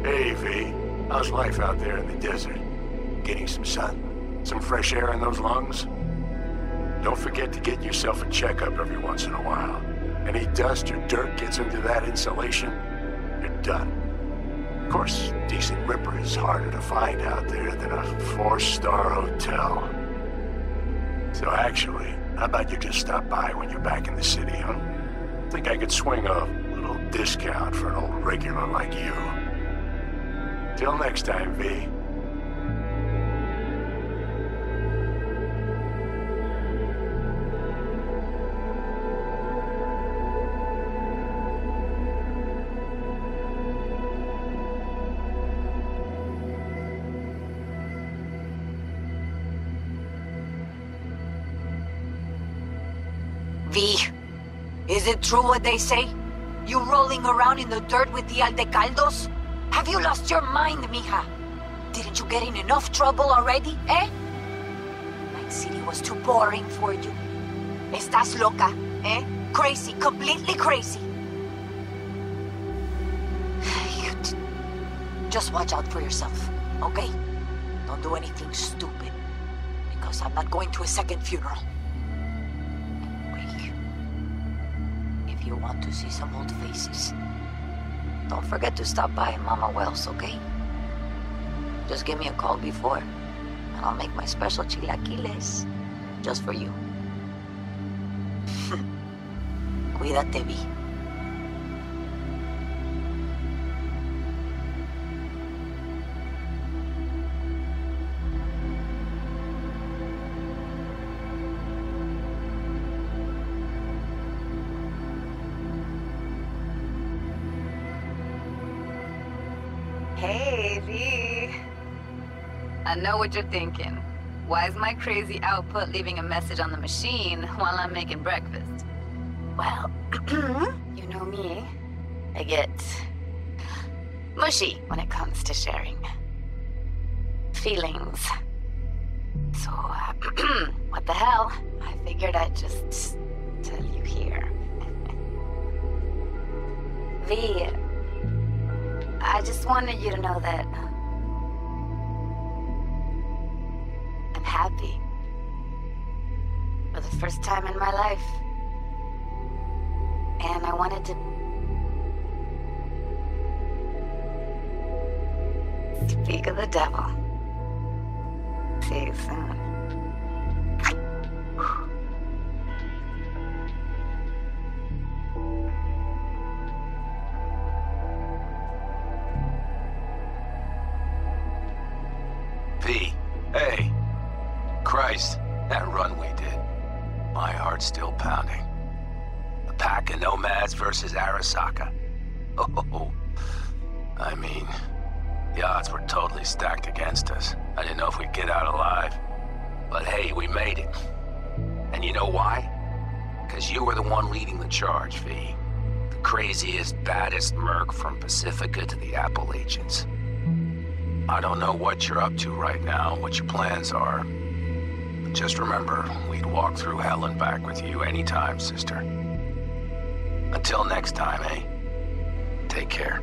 Hey, V. How's life out there in the desert? Getting some sun? Some fresh air in those lungs? Don't forget to get yourself a checkup every once in a while. Any dust or dirt gets into that insulation, you're done. Of course, decent ripper is harder to find out there than a 4-star hotel. So actually, how about you just stop by when you're back in the city, huh? Think I could swing a little discount for an old regular like you. Till next time, V. V, is it true what they say? You rolling around in the dirt with the Aldecaldos? Have you lost your mind, mija? Didn't you get in enough trouble already, eh? Night City was too boring for you. Estás loca, eh? Crazy, completely crazy. Just watch out for yourself, okay? Don't do anything stupid, because I'm not going to a second funeral. Anyway, if you want to see some old faces, don't forget to stop by Mama Wells, okay? Just give me a call before, and I'll make my special chilaquiles just for you. Cuídate, Vi. Hey, V. I know what you're thinking. Why is my crazy output leaving a message on the machine while I'm making breakfast? Well, you know me. I get mushy when it comes to sharing feelings. So, what the hell? I figured I'd just tell you here. V, I just wanted you to know that I'm happy. For the first time in my life. And I wanted to speak of the devil. See you soon. V, hey. Christ, that run we did. My heart's still pounding. A pack of nomads versus Arasaka. Oh, I mean, the odds were totally stacked against us. I didn't know if we'd get out alive. But hey, we made it. And you know why? Because you were the one leading the charge, V. The craziest, baddest merc from Pacifica to the Appalachians. I don't know what you're up to right now, what your plans are. But just remember, we'd walk through hell and back with you anytime, sister. Until next time, eh? Take care.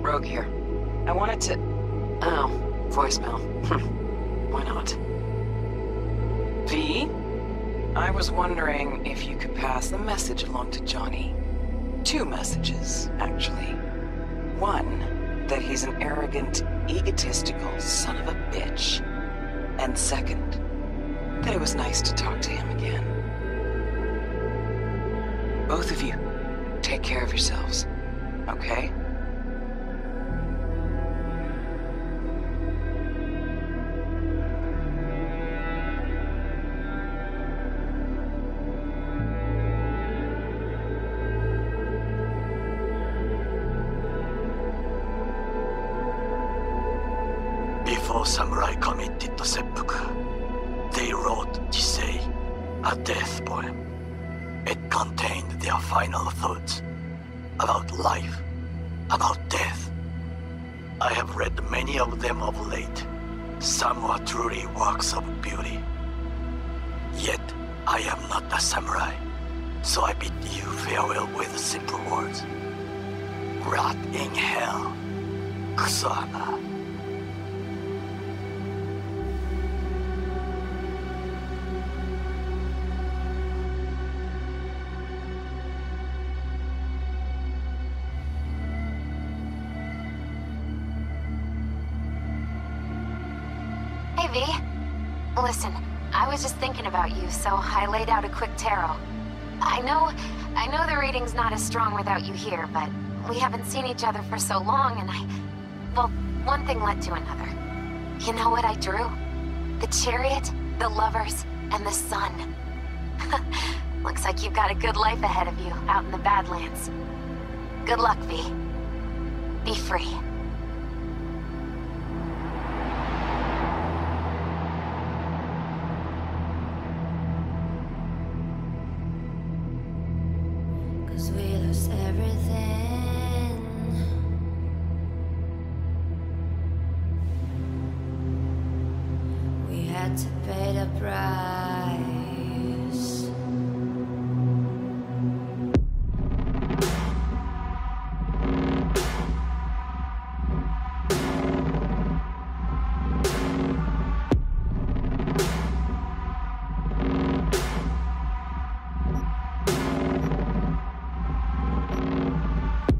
Rogue here. I wanted to... Oh, voicemail. Why not? V? I was wondering if you could pass the message along to Johnny. 2 messages, actually. One, that he's an arrogant, egotistical son of a bitch. And second, that it was nice to talk to him again. Both of you, take care of yourselves, okay? Before samurai committed to seppuku, they wrote Jisei, a death poem. It contained their final thoughts about life, about death. I have read many of them of late. Some were truly works of beauty. Yet, I am not a samurai, so I bid you farewell with simple words. Rot in hell, Kusama. Hey, V. Listen, I was just thinking about you, so I laid out a quick tarot. I know the reading's not as strong without you here, but we haven't seen each other for so long, and well, one thing led to another. You know what I drew? The chariot, the lovers, and the sun. Looks like you've got a good life ahead of you, out in the Badlands. Good luck, V. Be free. Cause we lost everything. We had to pay the price.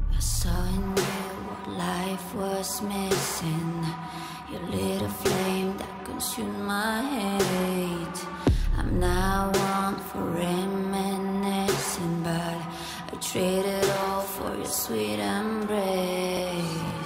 I saw in you what life was missing. You lit a flame that consumed my hate. I'm now one for reminiscing, but I traded all for your sweet embrace.